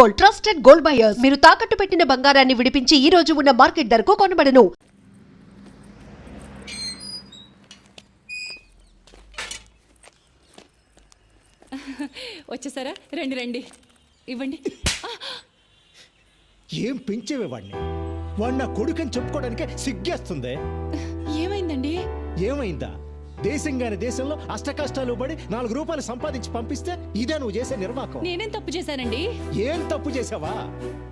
Gold, trusted gold buyers. మీరు తాకట్టు పెట్టిన బంగారాన్ని విడిపించి ఈ రోజు ఉన్న మార్కెట్ ధరకు కొనబడను. వచ్చేసారా? రండి రండి, ఇవ్వండి. ఏం పెంచేవే వాడిని? వాడు నా కొడుకని చెప్పుకోవడానికే సిగ్గేస్తుంది. ఏమైందండి? ఏమైందా? దేశంగాని దేశంలో అష్ట కష్టాలు పడి 4 రూపాయలు సంపాదించి పంపిస్తే ఇదే నువ్వు చేసే నిర్వాకం. నేనేం తప్పు చేశానండి? ఏం తప్పు చేసావా?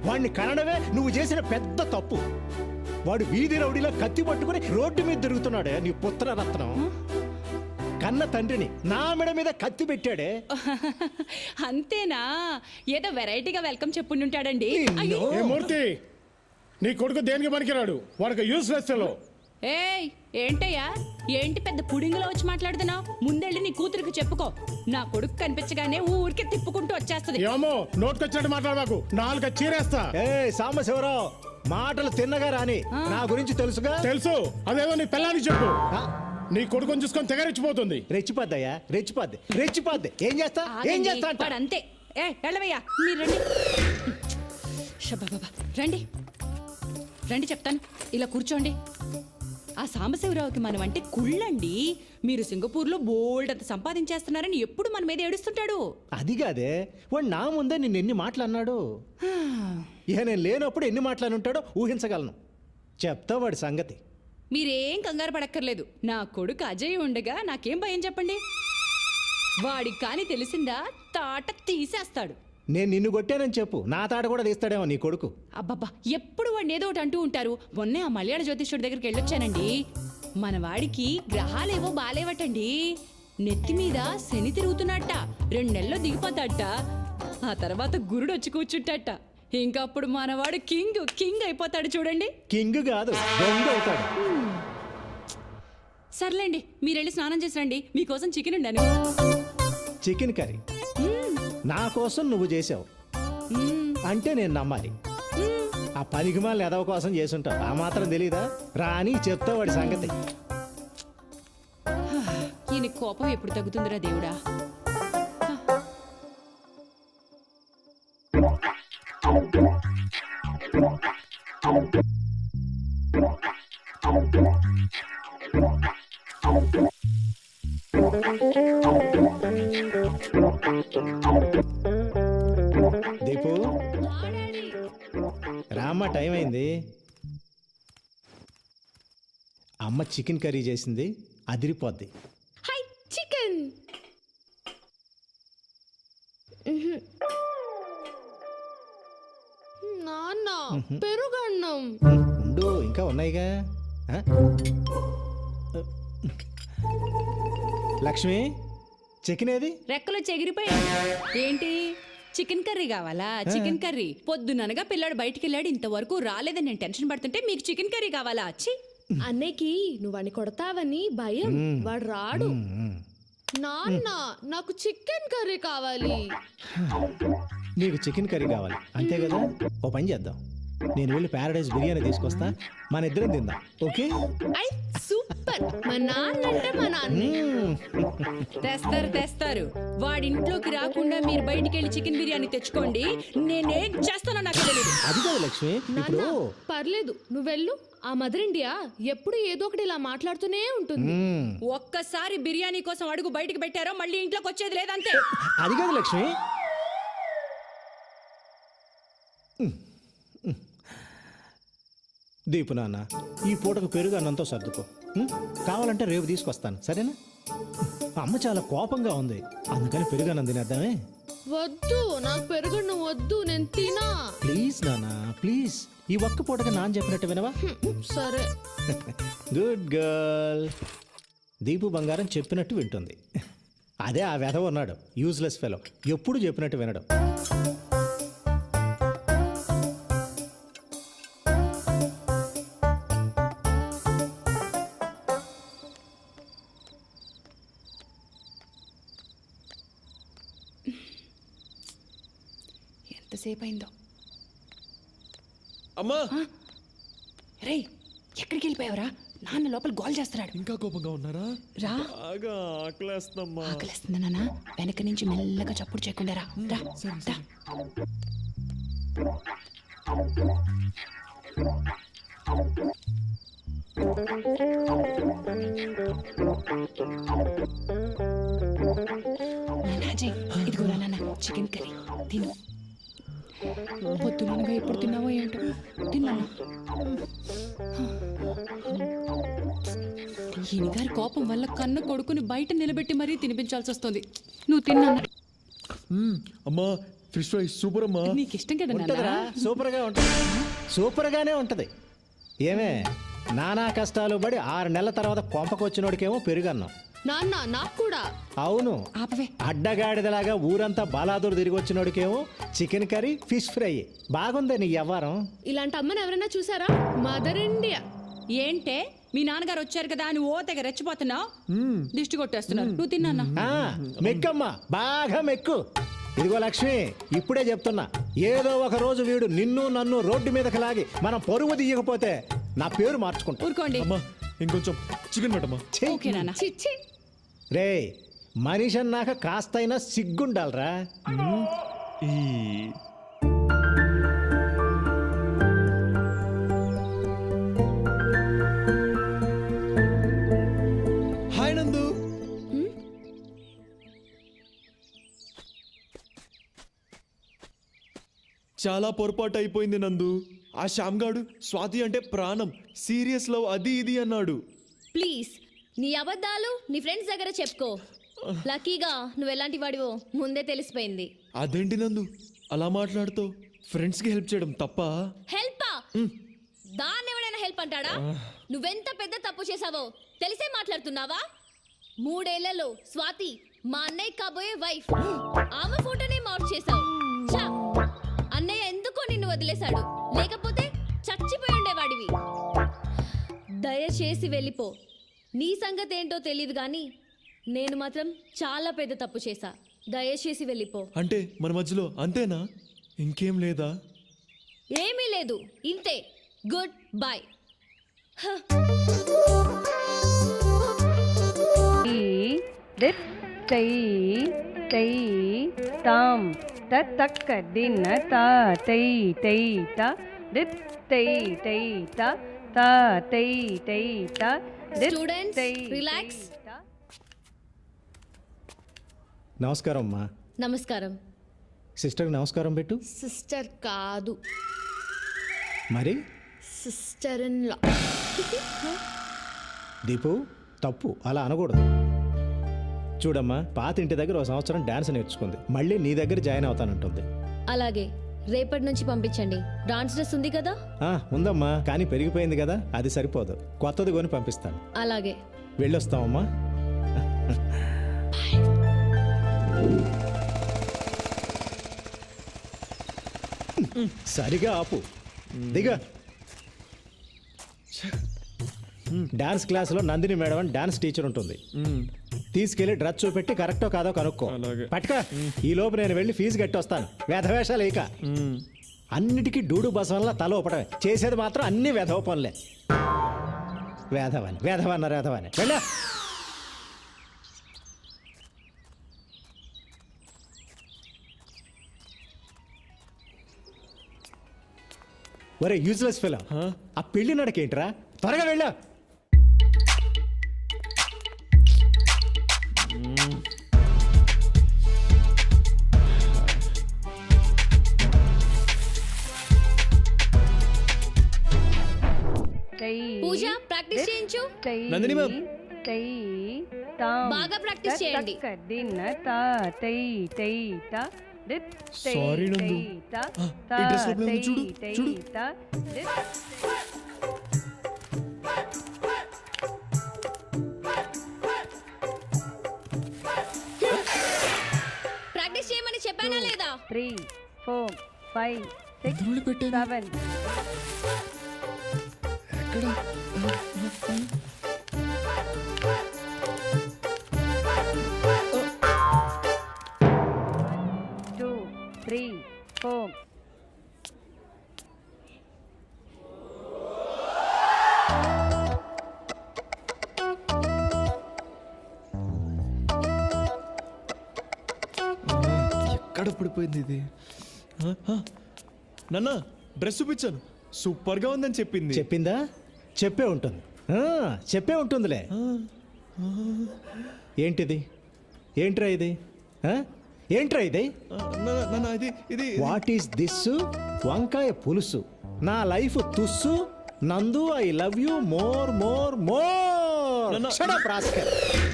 వాడిని కనడమే నువ్వు చేసిన పెద్ద తప్పు. వాడు వీధి రౌడీలో కత్తి పట్టుకుని రోడ్డు మీద తిరుగుతున్నాడే నీ పుత్రరత్నం. కన్న తండ్రిని నా మెడ మీద కత్తి పెట్టాడే. అంతేనా? ఏదో వెరైటీగా వెల్కమ్ చెప్పుంటాడండి. ఏ మూర్తి, నీ కొడుకు దేనికి పనికిరాడు, వాడికి యూస్లెస్ ఫెలో. ఏయ్, ఏంటయ్యా? ఏంటి పెద్ద పుడింగులో వచ్చి మాట్లాడుతున్నావు? ముందెళ్ళి నీ కూతురికి చెప్పుకో. నా కొడుకు కనిపించగానే ఊరికే తిప్పుకుంటూ వచ్చేస్తుంది. ఏమో నోట్కొచ్చినట్టు మాట్లాడమాకు, 4 చీరేస్తా. ఏ సాంబశివరావు, మాటలు తిన్నగా రాని. నా గురించి తెలుసుగా? తెలుసు, అదేదో నీ పిల్లానికి చెప్పు. నీ కొడుకుని చూసుకొని తెగరెచ్చిపోతుంది. రెచ్చిపోద్దయ్యా, రెచ్చిపోద్ది. ఏం చేస్తా అంట? అంతే. ఏ వెళ్ళవయ్యా, మీరు రండి. షబాబా, రండి రండి చెప్తాను. ఇలా కూర్చోండి. ఆ సాంబశివరావుకి మనం అంటే కుళ్ళండి. మీరు సింగపూర్లో బోల్డ్ అంత సంపాదించేస్తున్నారని ఎప్పుడు మన మీద ఏడుస్తుంటాడు. అది కాదే, వాడు నా ముందే నిన్ను ఎన్ని మాటలు అన్నాడు. ఇక నేను లేనప్పుడు ఎన్ని మాటలు ఉంటాడో ఊహించగలను. చెప్తా వాడి సంగతి. మీరేం కంగారు పడక్కర్లేదు. నా కొడుకు అజయ్ ఉండగా నాకేం భయం చెప్పండి. వాడికి కానీ తెలిసిందా తాట తీసేస్తాడు. నేను నిన్ను కొట్టానని చెప్పు, నా తాట కూడా తీస్తాడేమో నీ కొడుకు. అబ్బబ్బా, ఎప్పుడు వాడిని ఏదో ఒకటి అంటూ ఉంటారు. మొన్నే ఆ మలయాళ జ్యోతిష్యుడి దగ్గరికి వెళ్ళొచ్చానండి. మన వాడికి గ్రహాలేవో బాలేవటండి. నెత్తి మీద శని తిరుగుతున్నట్ట. 2 నెలల్లో దిగిపోతాడట. ఆ తర్వాత గురుడు వచ్చి కూర్చుంటాట. ఇంకా అప్పుడు మనవాడు కింగ్ అయిపోతాడు. చూడండి. కింగ్ కాదు, దొంగ అవుతాడు. సర్లేండి, మీరెళ్ళి స్నానం చేసి రండి. మీకోసం చికెన్ ఉండాను. చికెన్ కర్రీ నా కోసం నువ్వు చేసావు అంటే నేను నమ్మాలి. ఆ పనికిమాలిన ఎదవ కోసం చేసుంటావు, ఆ మాత్రం తెలీదా? రాని చెప్తా వాడి సంగతి. ఈయన కోపం ఎప్పుడు తగ్గుతుందిరా దేవుడా. దీపు, రామ్మ, టైం అయింది. అమ్మ చికెన్ కర్రీ చేసింది, అదిరిపోద్ది. High, chicken. నాన్న, పెరుగన్నం. ఉండు, ఇంకా ఉన్నాయిగా. లక్ష్మి, చికెన్ ఏది? రెక్కలు చెగిరిపోయాయి. ఏంటి చికెన్ కర్రీ కావాలా? చికెన్ కర్రీ పొద్దుననగా పిల్లాడు బయటికి వెళ్ళాడు, ఇంతవరకు రాలేదని నేను టెన్షన్ పడుతుంటే మీకు చికెన్ కర్రీ కావాలా? ఛీ! అన్నయ్యకి నువ్వని కొడతావని భయం, వాడు రాడు. నాన్న, నాకు చికెన్ కర్రీ కావాలి. నీకు చికెన్ కర్రీ కావాలి అంతే కదా? ఓ పని చేద్దాం, నేను వెళ్ళి ప్యారడైజ్ బిర్యానీ తీసుకొస్తా, మన ఇద్దరం తిందాం. ఓకే? I super. మా నాన్న అంటే మా నాన్న. తెస్తారు. వాడింట్లోకి రాకుండా మీరు బయటికి వెళ్ళి చికెన్ బిర్యానీ తెచ్చుకోండి. నేనేం చేస్తానో నాకు తెలియదు. అది కాదు లక్ష్మి, ఇప్పుడు పర్లేదు, నువ్వెళ్ళు. ఆ మదర్ ఇండియా ఎప్పుడు ఏదో ఒకటి ఇలా మాట్లాడుతూనే ఉంటుంది. ఒక్కసారి బిర్యానీ కోసం అడుగు బయటికి పెట్టారో మళ్ళీ ఇంట్లోకి వచ్చేది లేదంతే. అది కాదు లక్ష్మి. దీపు నాన్న, ఈ పూటకు పెరుగు అన్నంతో సర్దుకో. కావాలంటే రేపు తీసుకొస్తాను, సరేనా? అమ్మ చాలా కోపంగా ఉంది, అందుకని పెరుగు అన్నం తినేద్దామే. వద్దు, నాకు పెరుగన్నం వద్దు, నేను తినా. ప్లీజ్ నాన్న, ప్లీజ్. ఈ ఒక్క పూటగా నాన్న చెప్పినట్టు వినవా? సరే. Good girl. దీపు బంగారం చెప్పినట్టు వింటుంది. అదే ఆ వెధవ ఉన్నాడు, యూజ్లెస్ ఫెలో, ఎప్పుడు చెప్పినట్టు వినడం. ఎంతసేపు అయిందో. అమ్మా, రే, ఎక్కడికి వెళ్ళిపోయావరా? నాన్న లోపల గోల్ చేస్తున్నాడు. ఇంకా కోపంగా ఉన్నారా? రా. బాగా ఆకలేస్తుందమ్మా. ఆకలిస్తుందా నాన్న? వెనక నుంచి మెల్లగా చప్పుడు చేయకుండా రా. రా. నానాజీ ఇదిగో నాన్న చికెన్ కర్రీ తిను. పొద్దునగా ఎప్పుడు తిన్నావో ఏంటో తిన్నా. ఈయనగారి కోపం వల్ల కన్న కొడుకుని బయట నిలబెట్టి మరీ తినిపించాల్సి వస్తుంది. నువ్వు తిన్నా. అమ్మా ఫిష్ ఫ్రై సూపర్ అమ్మా. నీకు ఇష్టం కదా ఉంటుందిరా, నాన్న. సూపర్గా ఉంటుంది, సూపర్గానే ఉంటుంది. ఏమే నానా కష్టాలు పడి 6 నెలల తర్వాత కొంపకొచ్చినోడికేమో పెరుగన్నాం. నాన్న నాకు కూడా. అవును, ఆపవే. అడ్డగాడిదలాగా ఊరంతా బాలాదూరు తిరిగి వచ్చినోడికేమో చికెన్ కర్రీ ఫిష్ ఫ్రై. బాగుంది నీ వ్యవహారం. ఇలాంటి అమ్మని ఎవరైనా చూసారా? Mother India. ఏంటే మీ నాన్నగారు వచ్చారు కదా అని ఓ తెగ రెచ్చిపోతున్నావు. దిష్టి కొట్టేస్తున్నారు. నువ్వు తిన్నా. ఆ, మెక్కమ్మా, బాగా మెక్కు. ఇదిగో లక్ష్మి, ఇప్పుడే చెప్తున్నా, ఏదో ఒక రోజు వీడు నిన్ను నన్ను రోడ్డు మీదకి లాగి మనం పరువు తీయకపోతే నా పేరు మార్చుకుంటా. ఊరుకోండి. అమ్మా ఇంకొంచెం చికెన్ పెట్టమ్మా. ఓకే నాన్న. చిచ్చి. రే, మనిషి అన్నాక కాస్తైనా సిగ్గుండాలరా. ఈ హాయ్ నందు. చాలా పొరపాటు అయిపోయింది నందు. ఆ శ్యామ్గాడు స్వాతి అంటే ప్రాణం, సీరియస్ లవ్ అది ఇది అన్నాడు. ప్లీజ్ నీ అబద్ధాలు నీ ఫ్రెండ్స్ దగ్గర చెప్పుకో. లక్కీగా నువ్వు ఎలాంటి వాడివో ముందే తెలిసిపోయింది. అదేంటి నందు అలా మాట్లాడుతావు? ఫ్రెండ్స్కి హెల్ప్ చేయడం తప్ప? హెల్పా? దాన్ని ఎవడైనా హెల్ప్ అంటాడా? నువ్వెంత పెద్ద తప్పు చేసావో తెలిసే మాట్లాడుతున్నావా? 3 ఏళ్లలో స్వాతి మా అన్నయ్య కాబోయే వైఫ్. ఆమె ఫోటోనే మార్క్ చేసావు. ఛా! అన్నయ్య ఎందుకో నిన్ను వదిలేశాడు, లేకపోతే చచ్చిపోయి ఉండేవాడివి. దయచేసి వెళ్ళిపో. నీ సంగతి ఏంటో తెలియదు కానీ నేను మాత్రం చాలా పెద్ద తప్పు చేశా. దయచేసి వెళ్ళిపో. అంటే మన మధ్యలో అంతేనా? ఇంకేం లేదా? ఏమీ లేదు, ఇంతే. Good bye. दित तै तै ताम तक दिन ता तै तै ता दित तै तै ता ता तै तै ता दित Students, तै relax. ता। నమస్కారం అమ్మా. నమస్కారం. సిస్టర్కి నమస్కారం పెట్టు. సిస్టర్ కాదు, మరి సిస్టర్ ఇన్ లా. దీపు, తప్పు అలా అనకూడదు. చూడమ్మా, పాత ఇంటి దగ్గర 1 సంవత్సరం డాన్స్ నేర్చుకుంది, మళ్ళీ నీ దగ్గర జాయిన్ అవుతానంటుంది. అలాగే రేపటి నుంచి పంపించండి. డాన్స్ డ్రెస్ ఉంది కదా? ఉందమ్మా, కానీ పెరిగిపోయింది కదా, అది సరిపోదు, కొత్తది కొని పంపిస్తాను. అలాగే. వెళ్ళొస్తామమ్మా. సరిగా ఆపు, దిగా. డాన్స్ క్లాస్లో నందిని మేడం అని డాన్స్ టీచర్ ఉంటుంది. తీసుకెళ్లి డ్రెస్ చూపెట్టి కరెక్టో కాదో కనుక్కో. అలాగే. పట్టుకా. ఈ లోపు నేను వెళ్ళి ఫీజు కట్టి వస్తాను. వేధవేషాలు ఇక అన్నిటికీ డూడు బసవన్లా తల ఊపడమే, చేసేది మాత్రం అన్ని వేధవ పనులే. వేధవని వేధవన్నారు, వేధవని వెళ్ళా. ఒరే యూజ్లెస్ ఫెలో, ఆ పెళ్లి నడకేంట్రా? త్వరగా వెళ్ళా. పూజ ప్రాక్టీస్ చేయించు. నందిని మ్యామ్. तै ताम బాగా ప్రాక్టీస్ చేయండి. तक दिन ता तै तै ता दित तै Sorry, నందు. ता ఈ డ్రెస్ లోపల ఉంది, చూడు, तै చూడు. ता दित। ప్రాక్టీస్ చేయమని చెప్పానా లేదా? 3 4 5 6 అందులోనే పెట్టాను. 7 ఎక్కడ? 2 3 4 ఎక్కడ పడిపోయింది ఇది? నాన్న డ్రెస్ చూపించాను సూపర్గా ఉందని చెప్పింది. చెప్పిందా? చెప్పే ఉంటుంది. చెప్పే ఉంటుందిలే. ఏంటిది? ఏంట్రా ఇది? ఏంట్రా ఇది? నాన్న ఇది ఇది వాట్ ఈస్ దిస్? వంకాయ పులుసు. నా లైఫ్ తుస్సు. నందు I love you more more more. నాన్న. Shut up, rascal.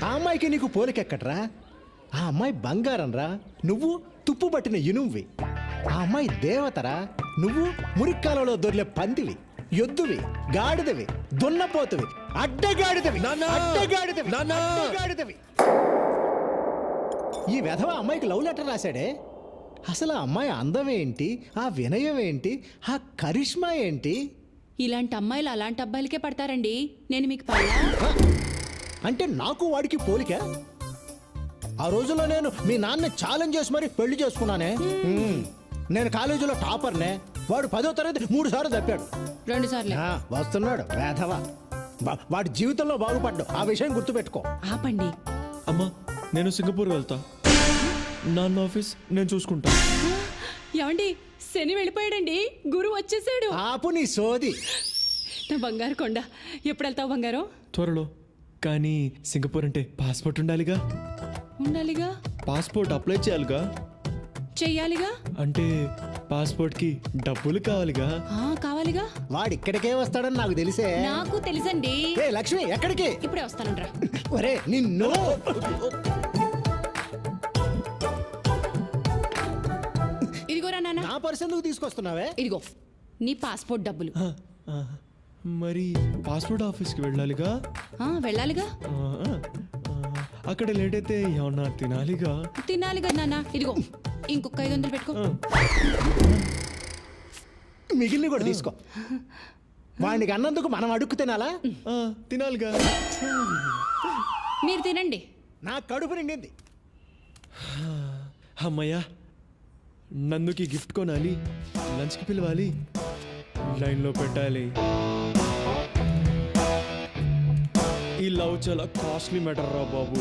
ఆ అమ్మాయికి నీకు పోలికెక్కట్రా? ఆ అమ్మాయి బంగారం రా, నువ్వు తుప్పు పట్టిన ఇనుమువి. ఆ అమ్మాయి దేవతరా, నువ్వు మురిక్కాలలో దొర్లే పందివి, ఎద్దువి, గాడిదవి, దున్నపోతువి, అడ్డగాడిదవి, నాన్న. అడ్డగాడిదవి, నాన్న. అడ్డగాడిదవి. ఈ వెధవ అమ్మాయికి లవ్ లెటర్ రాశాడే. అసలు ఆ అమ్మాయి అందం ఏంటి, ఆ వినయం ఏంటి, ఆ కరిష్మా ఏంటి? ఇలాంటి అమ్మాయిలు అలాంటి అబ్బాయిలకే పడతారండి. నేను మీకు పడలా? ఆ? అంటే నాకు వాడికి పోలిక? ఆ రోజుల్లో నేను మీ నాన్న ఛాలెంజ్ చేసి మరి పెళ్లి చేసుకున్నానే. నేను కాలేజీలో టాపర్నే. వాడు 10వ తరగతి 3 సార్లు తప్పాడు. 2 సార్లు. వస్తున్నాడు వేధవ. వాడి జీవితంలో బాగుపడ్డావు, ఆ విషయం గుర్తుపెట్టుకో. ఆపండి. అమ్మా నేను సింగపూర్ వెళ్తా. నాన్న ఆఫీస్ నేను చూసుకుంటా. ఏమండి, శని వెళ్ళిపోయాడండి, గురు వచ్చేసాడు. ఆపు నీ సోది. నా బంగారు కొండ. ఎప్పుడు వెళ్తావు బంగారం? త్వరలో. కానీ సింగపూర్ అంటే పాస్పోర్ట్ ఉండాలిగా. ఉండాలిగా. పాస్పోర్ట్ అప్లై చేయాలిగా. చెయ్యాలిగా. అంటే పాస్పోర్ట్కి డబ్బులు కావాలిగా. కావాలిగా. వాడు ఇక్కడికే వస్తాడని నాకు తెలిసే. నాకు తెలుసండి. ఏ లక్ష్మి, ఎక్కడికి? ఇప్పుడే వస్తానంట్రా. ఒరే నిన్ను. ఇదిగోరా నాన్న. నా పర్స్ ఎందుకు తీసుకొస్తున్నావే? ఇదిగో నీ పాస్పోర్ట్ డబ్బులు. ఆ, మరి పాస్పోర్ట్ ఆఫీస్కి వెళ్ళాలిగా. వెళ్ళాలిగా. అక్కడ లేట్ అయితే ఏమన్నా తినాలిగా. తినాలిగా నాన్న. ఇదిగో ఇంకొక 500 పెట్టుకో. మిగిలిన కూడా తీసుకో. వాడికి అన్నందుకు మనం అడుక్కు తినాలా? తినాలిగా. మీరు తినండి. నా కడుపు నిండింది. అమ్మయ్యా, నందుకి గిఫ్ట్ కొనాలి, లంచ్కి పిలవాలి, లైన్లో పెట్టాలి. ఈ లవ్ చాలా కాస్ట్లీ మ్యాటర్ రా బాబు.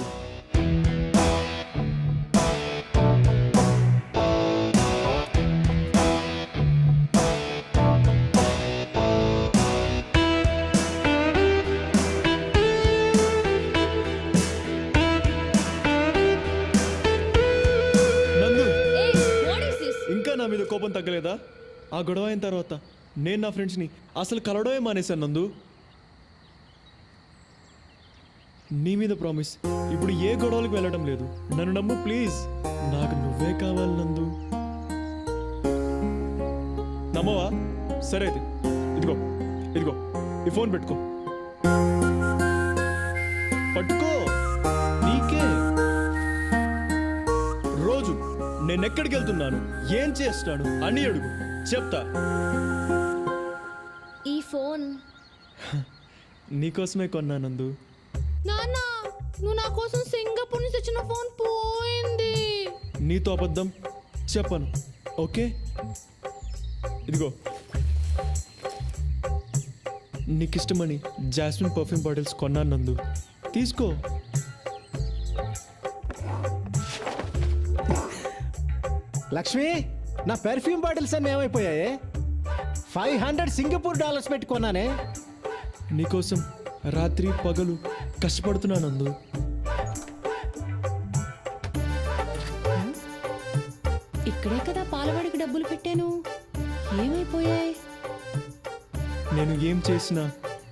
నందు, వాట్ ఇస్ దిస్? ఇంకా నా మీద కోపం తగ్గలేదా? ఆ గొడవ అయిన తర్వాత నేను నా ఫ్రెండ్స్ని అసలు కలవడమే మానేశాను నందు. నీ మీద ప్రామిస్, ఇప్పుడు ఏ గొడవలకు వెళ్ళడం లేదు. నన్ను నమ్ము ప్లీజ్. నాకు నువ్వే కావాలి నందు. నమ్మవా? సరే అయితే ఇదిగో ఇదిగో ఈ ఫోన్ పెట్టుకో. పట్టుకో, నీకే. రోజు నేను ఎక్కడికి వెళ్తున్నాను, ఏం చేస్తాను అని అడుగు, చెప్తా. ఈ ఫోన్ నీకోసమే కొన్నానందు. నాన్న, నువ్వు నా కోసం సింగపూర్ నుంచి తెచ్చిన ఫోన్ పోయింది. నీతో అబద్ధం చెప్పను, ఓకే? ఇదిగో నీకిష్టమని జాస్మిన్ పర్ఫ్యూమ్ బాటిల్స్ కొన్నాను నందు, తీసుకో. లక్ష్మి, నా పెర్ఫ్యూమ్ బాటిల్స్ అన్నీ ఏమైపోయాయి? $500 సింగపూర్ డాలర్స్ పెట్టుకున్నానే. నీకోసం రాత్రి పగలు కష్టపడుతున్నాను నందు. ఇక్కడే కదా పాలవాడికి డబ్బులు పెట్టాను, ఏమైపోయాయి? నేను ఏం చేసినా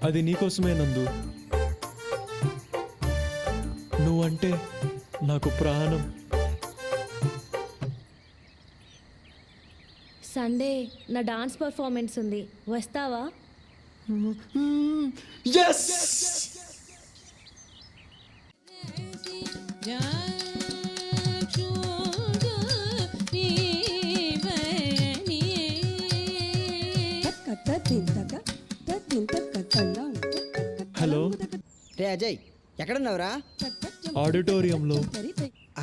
అది నీకోసమే నందు. నువ్వంటే నాకు ప్రాణం. సండే నా డాన్స్ పర్ఫార్మెన్స్ ఉంది, వస్తావా? yes హలో రే అజయ్, ఎక్కడున్నావురా? ఆడిటోరియంలో.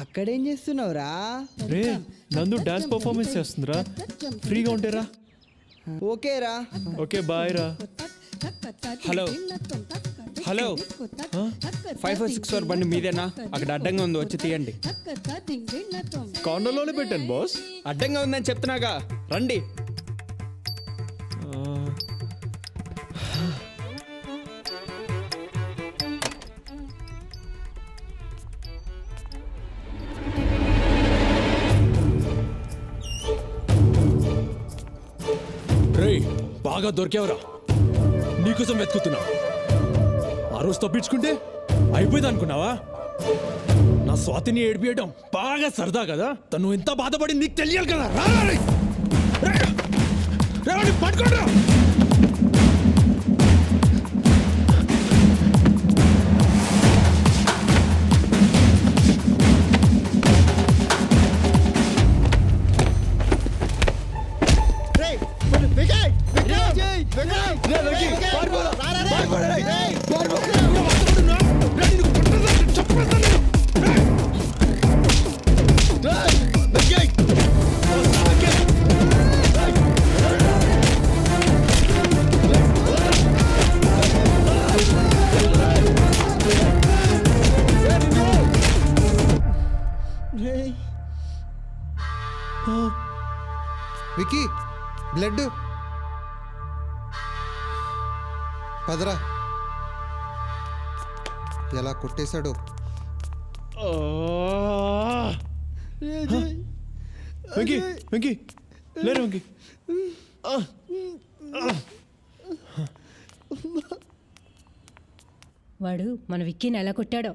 అక్కడేం చేస్తున్నావురా? రే నందు డాన్స్ పర్ఫార్మెన్స్ చేస్తుందిరా, ఫ్రీగా ఉంటేరా. ఓకేరా. ఓకే బాయ్ రా. హలో హలో 5464 బండి మీదేనా? అక్కడ అడ్డంగా ఉంది, వచ్చి తీయండి. కార్నర్లోనే పెట్టాను బాస్. అడ్డంగా ఉందని చెప్తున్నాగా, రండి. రేయ్ బాగా దొరికేవరా, నీకోసం వెతుకుతున్నా. ఆ రోజు తప్పించుకుంటే అయిపోయింది అనుకున్నావా? నా స్వాతిని ఏడిపియడం బాగా సరదా కదా, తను ఎంత బాధపడి నీకు తెలియాలి కదా. పట్టుకోండి. వికీ బ్లడ్ పదరా, ఎలా కొట్టేశాడు. వెంకీ వెంకీ లేరు వెంకీ. వాడు మన విక్కీని ఎలా కొట్టాడో,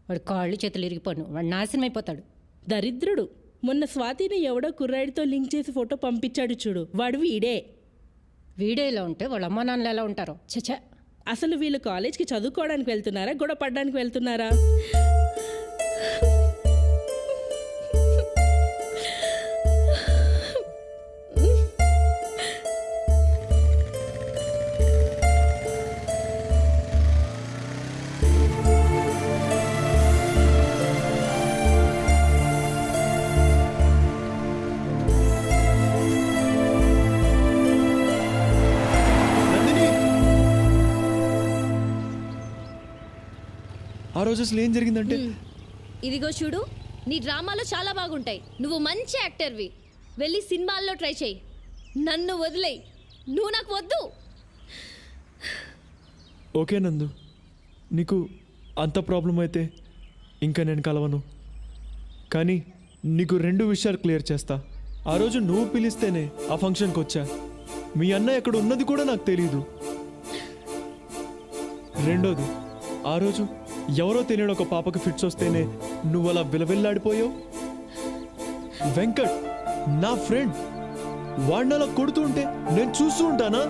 వాడు కాళ్ళు చేతులు ఇరిగిపోను, వాడు నాశనం అయిపోతాడు. దరిద్రుడు. మొన్న స్వాతిని ఎవడో కుర్రాడితో లింక్ చేసి ఫోటో పంపించాడు చూడు, వాడు వీడే. వీడియో ఇలా ఉంటే వాళ్ళ అమ్మా నాన్నలు ఎలా ఉంటారో. చచ్చా. అసలు వీళ్ళు కాలేజ్కి చదువుకోవడానికి వెళ్తున్నారా, గొడవ పడడానికి వెళ్తున్నారా? ఆ రోజు అసలు ఏం జరిగిందంటే, ఇదిగో చూడు, నీ డ్రామాలో చాలా బాగుంటాయి. నువ్వు మంచి యాక్టర్వి. వెళ్ళి సినిమాల్లో ట్రై చేయి. నన్ను వదిలేయి. నువ్వు నాకు వద్దు. ఓకే నందు, నీకు అంత ప్రాబ్లం అయితే ఇంకా నేను కలవను. కానీ నీకు 2 విషయాలు క్లియర్ చేస్తా. ఆ రోజు నువ్వు పిలిస్తేనే ఆ ఫంక్షన్కి వచ్చా. మీ అన్న ఎక్కడ ఉన్నది కూడా నాకు తెలీదు. రెండోది, ఆ రోజు ఎవరో తెలియని ఒక పాపకి ఫిట్స్ వస్తేనే నువ్వు అలా విలవిల్లాడిపోయావు. వెంకట్ నా ఫ్రెండ్, వాడిని అలా కొడుతూ ఉంటే నేను చూస్తూ ఉంటానా?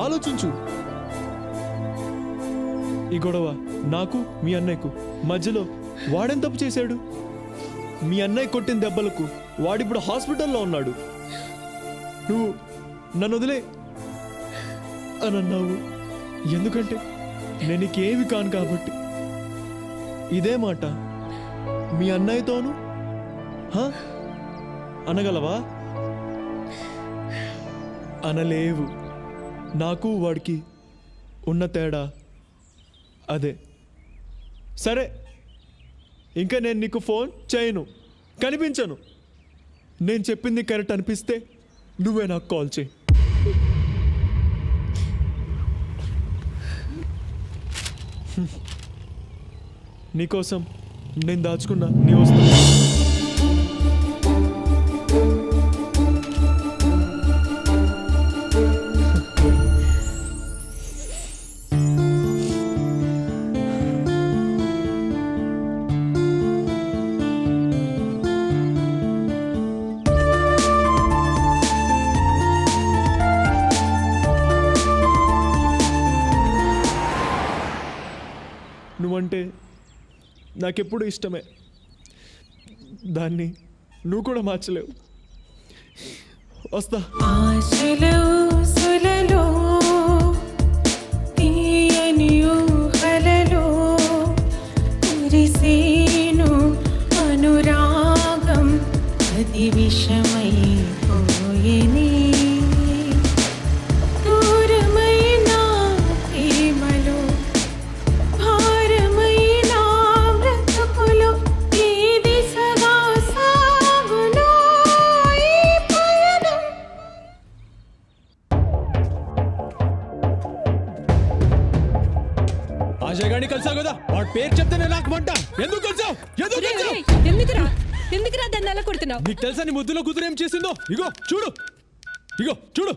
ఆలోచించు. ఈ గొడవ నాకు మీ అన్నయ్యకు మధ్యలో వాడేం తప్పు చేశాడు? మీ అన్నయ్య కొట్టిన దెబ్బలకు వాడిప్పుడు హాస్పిటల్లో ఉన్నాడు. నువ్వు నన్ను వదిలే అని అన్నావు. ఎందుకంటే నేను నీకేమి కాను కాబట్టి. ఇదే మాట మీ అన్నయ్యతోను అనగలవా? అనలేవు. నాకు వాడికి ఉన్న తేడా అదే. సరే, ఇంకా నేను నీకు ఫోన్ చేయను, కనిపించను. నేను చెప్పింది కరెక్ట్ అనిపిస్తే నువ్వే నాకు కాల్ చేయి. నీకోసం నేను దాచుకున్నా నీ వస్తా. నువ్వంటే నాకెప్పుడు ఇష్టమే. దాన్ని నువ్వు కూడా మార్చలేవు. వస్తా. అనురాగం అది విషమై పోయేని అజయ్ గారిని కలిసావు కదా, వాడి పేరు చెప్తేనే నాకు మంట. ఎందుకు కలిసావు? ఎందుకు కలిసావు? ఎందుకురా దాన్ని అలా కొడుతున్నావు? నీకు తెలుసా నీ ముద్దులో కూతురు ఏం చేసిందో? ఇగో చూడు, ఇగో చూడు.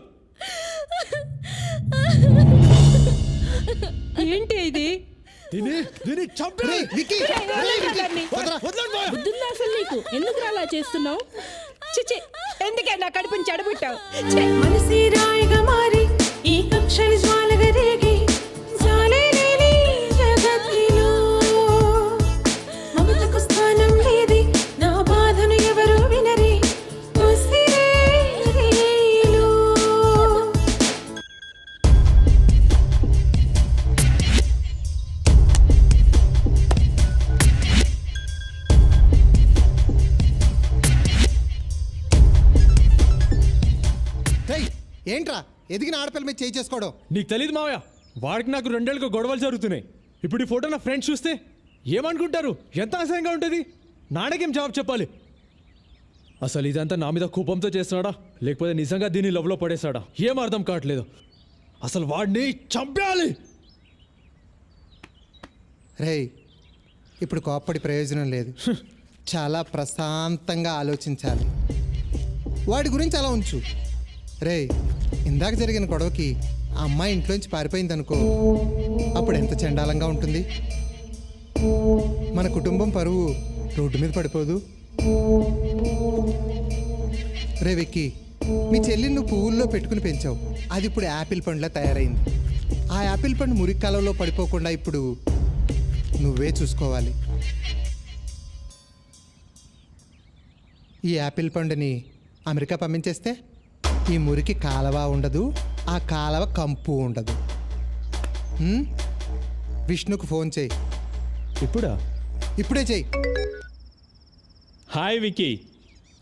ఏంటి ఇది? దీన్ని చంపేయ్. బుద్ధుందా అసలు నీకు? ఎందుకు అలా చేస్తున్నావు? చిచి, ఎందుకే నా కడుపుని చెడబుట్టావు? మనసి రాయిగా మారి ఈ కక్షలు జ్వాలగా రేగి జాలేలేని జగత్తులో మమతకు స్థానం లేది, నా బాధను ఎవరు వినరి ఉసిరేలో. ఏంట్రా ఎదిగిన ఆడపిల్ల మీద చేయి చేసుకోవడం? నీకు తెలియదు మావయ్య, వాడికి నాకు 2 ఏళ్ళుగా గొడవలు జరుగుతున్నాయి. ఇప్పుడు ఈ ఫోటో నా ఫ్రెండ్స్ చూస్తే ఏమనుకుంటారు? ఎంత అసహ్యంగా ఉంటుంది. నాన్నకేం జవాబు చెప్పాలి? అసలు ఇదంతా నా మీద కోపంతో చేస్తున్నాడా, లేకపోతే నిజంగా దీన్ని లవ్లో పడేశాడా? ఏం అర్థం కావట్లేదు. అసలు వాడిని చంపేయాలి. రేయ్, ఇప్పుడు కోప్పడి ప్రయోజనం లేదు. చాలా ప్రశాంతంగా ఆలోచించాలి. వాడి గురించి అలా ఉంచు. రేయ్, ఇందాక జరిగిన గొడవకి ఆ అమ్మాయి ఇంట్లోంచి పారిపోయింది అనుకో, అప్పుడు ఎంత చండాలంగా ఉంటుంది. మన కుటుంబం పరువు రోడ్డు మీద పడిపోదు. రే విక్కీ, మీ చెల్లిని నువ్వు పువ్వుల్లో పెట్టుకుని పెంచావు, అది ఇప్పుడు యాపిల్ పండులా తయారైంది. ఆ యాపిల్ పండు మురికి కాలంలో పడిపోకుండా ఇప్పుడు నువ్వే చూసుకోవాలి. ఈ యాపిల్ పండుని అమెరికా పంపించేస్తే ఈ మురికి కాలవ ఉండదు, ఆ కాలవ కంపు ఉండదు. విష్ణుకు ఫోన్ చేయి. ఇప్పుడా? ఇప్పుడే చేయి. హాయ్ విక్కీ.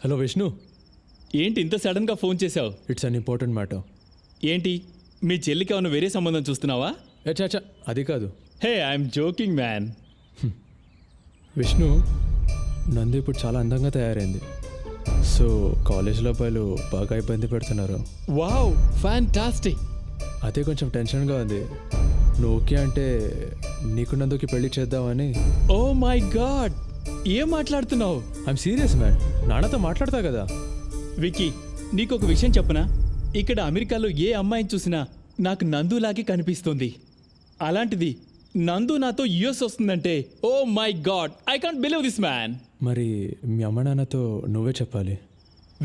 హలో విష్ణు, ఏంటి ఇంత సడన్గా ఫోన్ చేశావు? It's an important matter. ఏంటి మీ చెల్లికి ఏమైనా వేరే సంబంధం చూస్తున్నావా? చాచా, అది కాదు. Hey, I'm joking man. Vishnu, Nandi ఇప్పుడు చాలా అందంగా తయారైంది. సో కాలేజ్లో అబ్బాయిలు బాగా ఇబ్బంది పెడుతున్నారు. Wow, fantastic. అదే కొంచెం టెన్షన్గా ఉంది. నువ్వు ఓకే అంటే నీకు నందుకి పెళ్లి చేద్దామని. ఓ మై గాడ్, ఏం మాట్లాడుతున్నావు? ఐఎమ్ సీరియస్ మ్యాన్, నాన్నతో మాట్లాడతా కదా. విక్కీ, నీకు ఒక విషయం చెప్పనా? ఇక్కడ అమెరికాలో ఏ అమ్మాయిని చూసినా నాకు నందులాగే కనిపిస్తుంది. అలాంటిది నందు నాతో యుఎస్ వస్తుందంటే oh my god, I can't believe this man. మరి మీ అమ్మ నాన్నతో నువ్వే చెప్పాలి.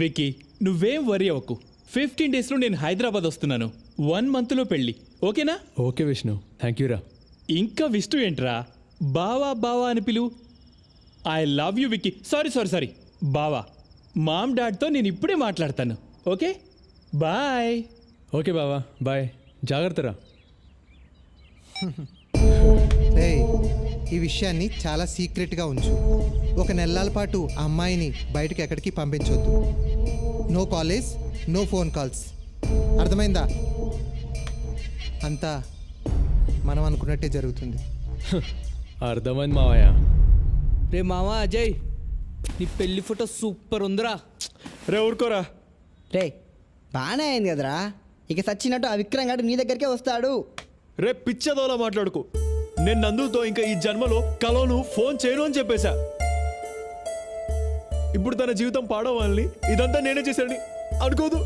విక్కీ, నువ్వేం వరీ అవ్వకు. 15 డేస్లో నేను హైదరాబాద్ వస్తున్నాను. 1 మంత్లో పెళ్ళి, ఓకేనా? ఓకే విష్ణు, థ్యాంక్ యూరా. ఇంకా విష్ణు ఏంట్రా? బావా బావా అని పిలువు. I love you Vicky. Sorry బావా. మామ్ డాడ్తో నేను ఇప్పుడే మాట్లాడతాను. Okay, bye. ఓకే బావా, బాయ్. జాగ్రత్తరా. రేయ్, ఈ విషయాన్ని చాలా సీక్రెట్గా ఉంచు. 1 నెలల పాటు ఆ అమ్మాయిని బయటకు ఎక్కడికి పంపించొద్దు. No college, no phone calls. అర్థమైందా? అంతా మనం అనుకున్నట్టే జరుగుతుంది. అర్థమైంది మావయ్య. రే మావా అజయ్, నీ పెళ్లి ఫోటో సూపర్ ఉందిరా. రే ఊరుకోరా. రే బాగానే అయింది కదరా, ఇక సచ్చినట్టు ఆ విక్రమ్ గారు నీ దగ్గరికే వస్తాడు. రే పిచ్చదోలా మాట్లాడుకో. నేను నందుతో ఇంకా ఈ జన్మలో కలోను ఫోన్ చేయను అని చెప్పేశా. ఇప్పుడు తన జీవితం పాడవాలని ఇదంతా నేనే చేశానని అనుకోదు.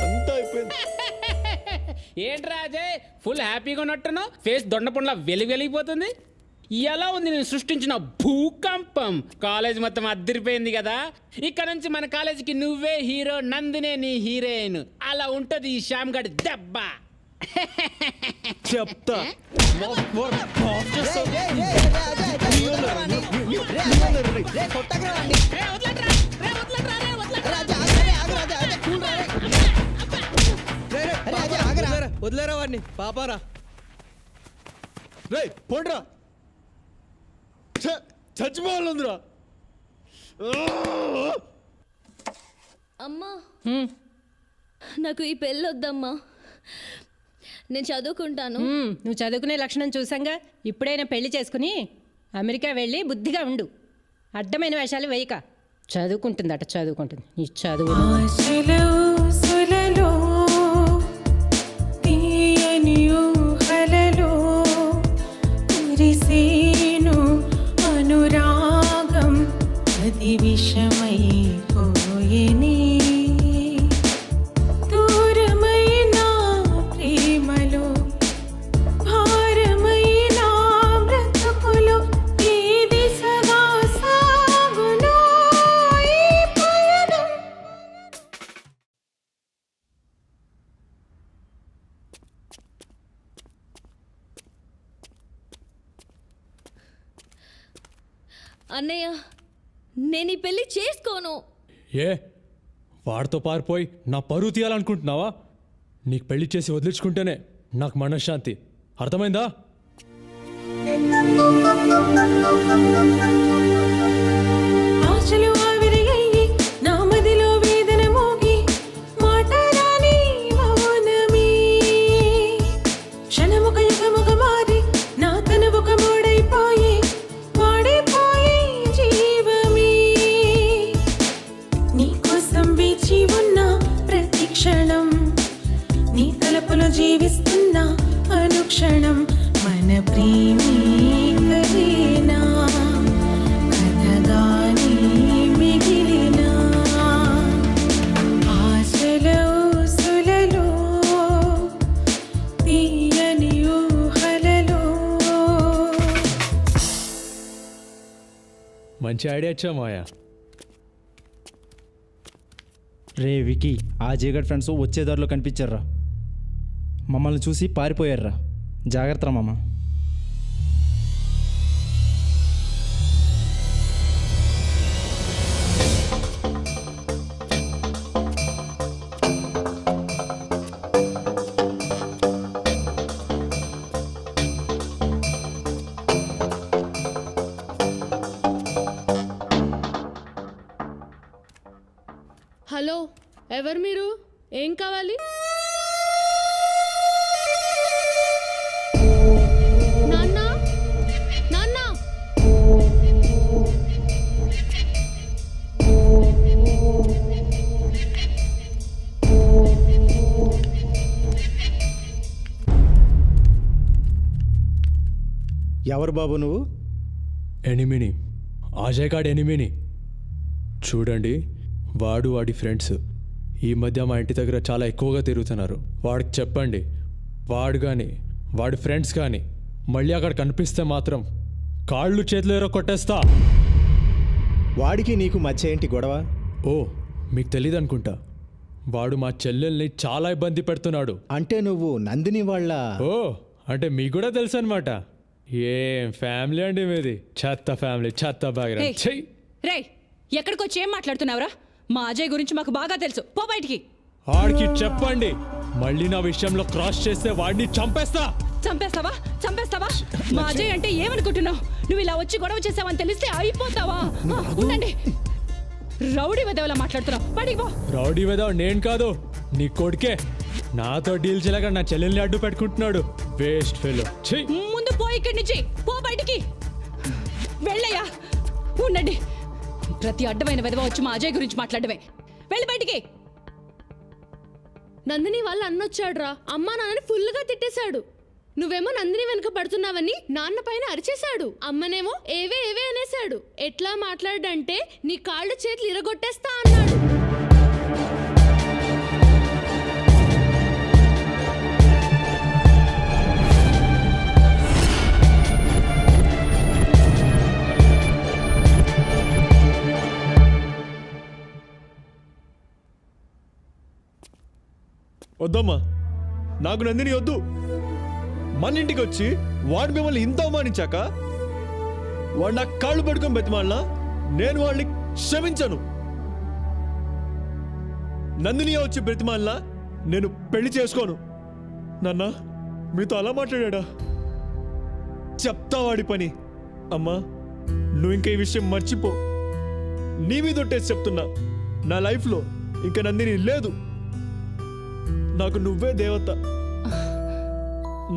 అంతా అయిపోయింది. ఏంట్రా అజయ్, ఫుల్ హ్యాపీగా ఉన్నట్టున్నావు? ఫేస్ దొండపండ్లా వెలిగిపోతుంది. ఎలా ఉంది నేను సృష్టించిన భూకంపం? కాలేజ్ మొత్తం అద్దరిపోయింది కదా. ఇక్కడ నుంచి మన కాలేజీకి నువ్వే హీరో, నందినే నీ హీరోయిన్. అలా ఉంటది ఈ శ్యామ్ గడి దెబ్బ. చెప్తా. వదిలేరా వాడిని, పాపారా. రే పోండ్రా, చచ్చిపోవాలందిరా. అమ్మా, నాకు ఈ పెళ్ళి వద్దమ్మా. నేను చదువుకుంటాను. నువ్వు చదువుకునే లక్షణం చూసాంగా. ఇప్పుడైనా పెళ్లి చేసుకుని అమెరికా వెళ్ళి బుద్ధిగా ఉండు. అడ్డమైన వేషాలు వేయక. చదువుకుంటుందట, చదువుకుంటుంది. ఈ చదువు ఆశలో సులలో తీయని ఊహలలో అన్నయ్య నేను ఈ పెళ్లి చేసుకోను. ఏ వాడితో పారిపోయి నా పరువు తీయాలనుకుంటున్నావా? నీకు పెళ్లి చేసి వదిలించుకుంటేనే నాకు మనశ్శాంతి. అర్థమైందా? ఆశలు ఆవిరియయ్యి నా మదిలో వేదన మోగి మాటరాని మౌనమే క్షణముక యుగముగ మారి నా తనువుక మూడైపోయి వాడిపోయి జీవమే నీకోసం వేచి ఉన్న ప్రతి క్షణం నీ తలపులో జీవిస్తున్న అనుక్షణం మన ప్రేమే కదేనా కథగానే మిగిలిన ఆశల ఊసులలో తీయని ఊహలలో. మంచి ఐడియా ఇచ్చా మాయా. రే వికీ, ఆ జీగడ్ ఫ్రెండ్స్ వచ్చే దారిలో కనిపించారా, మమ్మల్ని చూసి పారిపోయారా. జాగ్రత్త మామ. హలో, ఎవరు మీరు? ఏం కావాలి? నాన్న, నాన్న. ఎవరు బాబు నువ్వు? ఎనిమిని, అజయ్ గాడ్ ఎనిమిని. చూడండి, వాడు వాడి ఫ్రెండ్స్ ఈ మధ్య మా ఇంటి దగ్గర చాలా ఎక్కువగా తిరుగుతున్నారు. వాడికి చెప్పండి, వాడు కానీ వాడి ఫ్రెండ్స్ కానీ మళ్ళీ అక్కడ కనిపిస్తే మాత్రం కాళ్ళు చేతులు ఎరో కొట్టేస్తా. వాడికి నీకు మధ్య ఏంటి గొడవ? ఓ, మీకు తెలియదు అనుకుంటా. వాడు మా చెల్లెల్ని చాలా ఇబ్బంది పెడుతున్నాడు. అంటే నువ్వు నందిని వాళ్ళ? ఓ, అంటే మీకు కూడా తెలుసు అనమాట. ఏం ఫ్యామిలీ అండి మీది? చెత్త ఫ్యామిలీ, చెత్త బ్యాక్గ్రౌండ్. రే, ఎక్కడికి వచ్చి ఏం మాట్లాడుతున్నావురా? మా అజయ్ గురించి మాకు బాగా తెలుసు. పో బయటికి. వాడికి చెప్పండి, మళ్ళీ నా విషయంలో క్రాస్ చేస్తే వాడిని చంపేస్తా. చంపేస్తావా? చంపేస్తావా? మా అజయ్ అంటే ఏమనుకుంటున్నావు? నువ్వు ఇలా వచ్చి గొడవ చేసావని తెలిస్తే అయిపోతావా? ఉండండి. రౌడీ వెదవలా మాట్లాడుతున్నావు. బయటికి పో. రౌడీ వెదవ నేను కాదు, నీ కొడుకే. నాతో డీల్ చేయలేక నా చెల్లెల్ని అడ్డు పెట్టుకుంటున్నాడు. Waste fellow. ముందు పో ఇక్కడి నుంచి. పో బయటికి. వెళ్ళయ్యా. ఉండండి. ప్రతి అడ్డమైన వెదవ వచ్చి మా అజయ్ గురించి మాట్లాడమే. వెళ్ళి బయటికి. నందిని వాళ్ళ అన్నొచ్చాడురా. అమ్మా నాన్నని ఫుల్గా తిట్టేశాడు. నువ్వేమో నందిని వెనుక పడుతున్నావని నాన్న పైన అరిచేశాడు. అమ్మనేమో ఏవే ఏవే అనేశాడు. ఎట్లా మాట్లాడంటే నీ కాళ్ళు చేతులు ఇరగొట్టేస్తా అన్నాడు. వద్దమ్మా, నాకు నందిని వద్దు. మన ఇంటికి వచ్చి వాడు మిమ్మల్ని ఇంత అవమానించాక వాడు నా కాళ్ళు పట్టుకొని బతిమాలినా నేను వాడిని క్షమించను. నందిని వచ్చి బ్రతిమాలినా నేను పెళ్లి చేసుకోను. నాన్న, మీతో అలా మాట్లాడా? చెప్తా వాడి పని. అమ్మా, నువ్వు ఇంకా ఈ విషయం మర్చిపో. నీ మీద ఒట్టేసి చెప్తున్నా, నా లైఫ్లో ఇంకా నందిని లేదు. నాకు నువ్వే దేవత.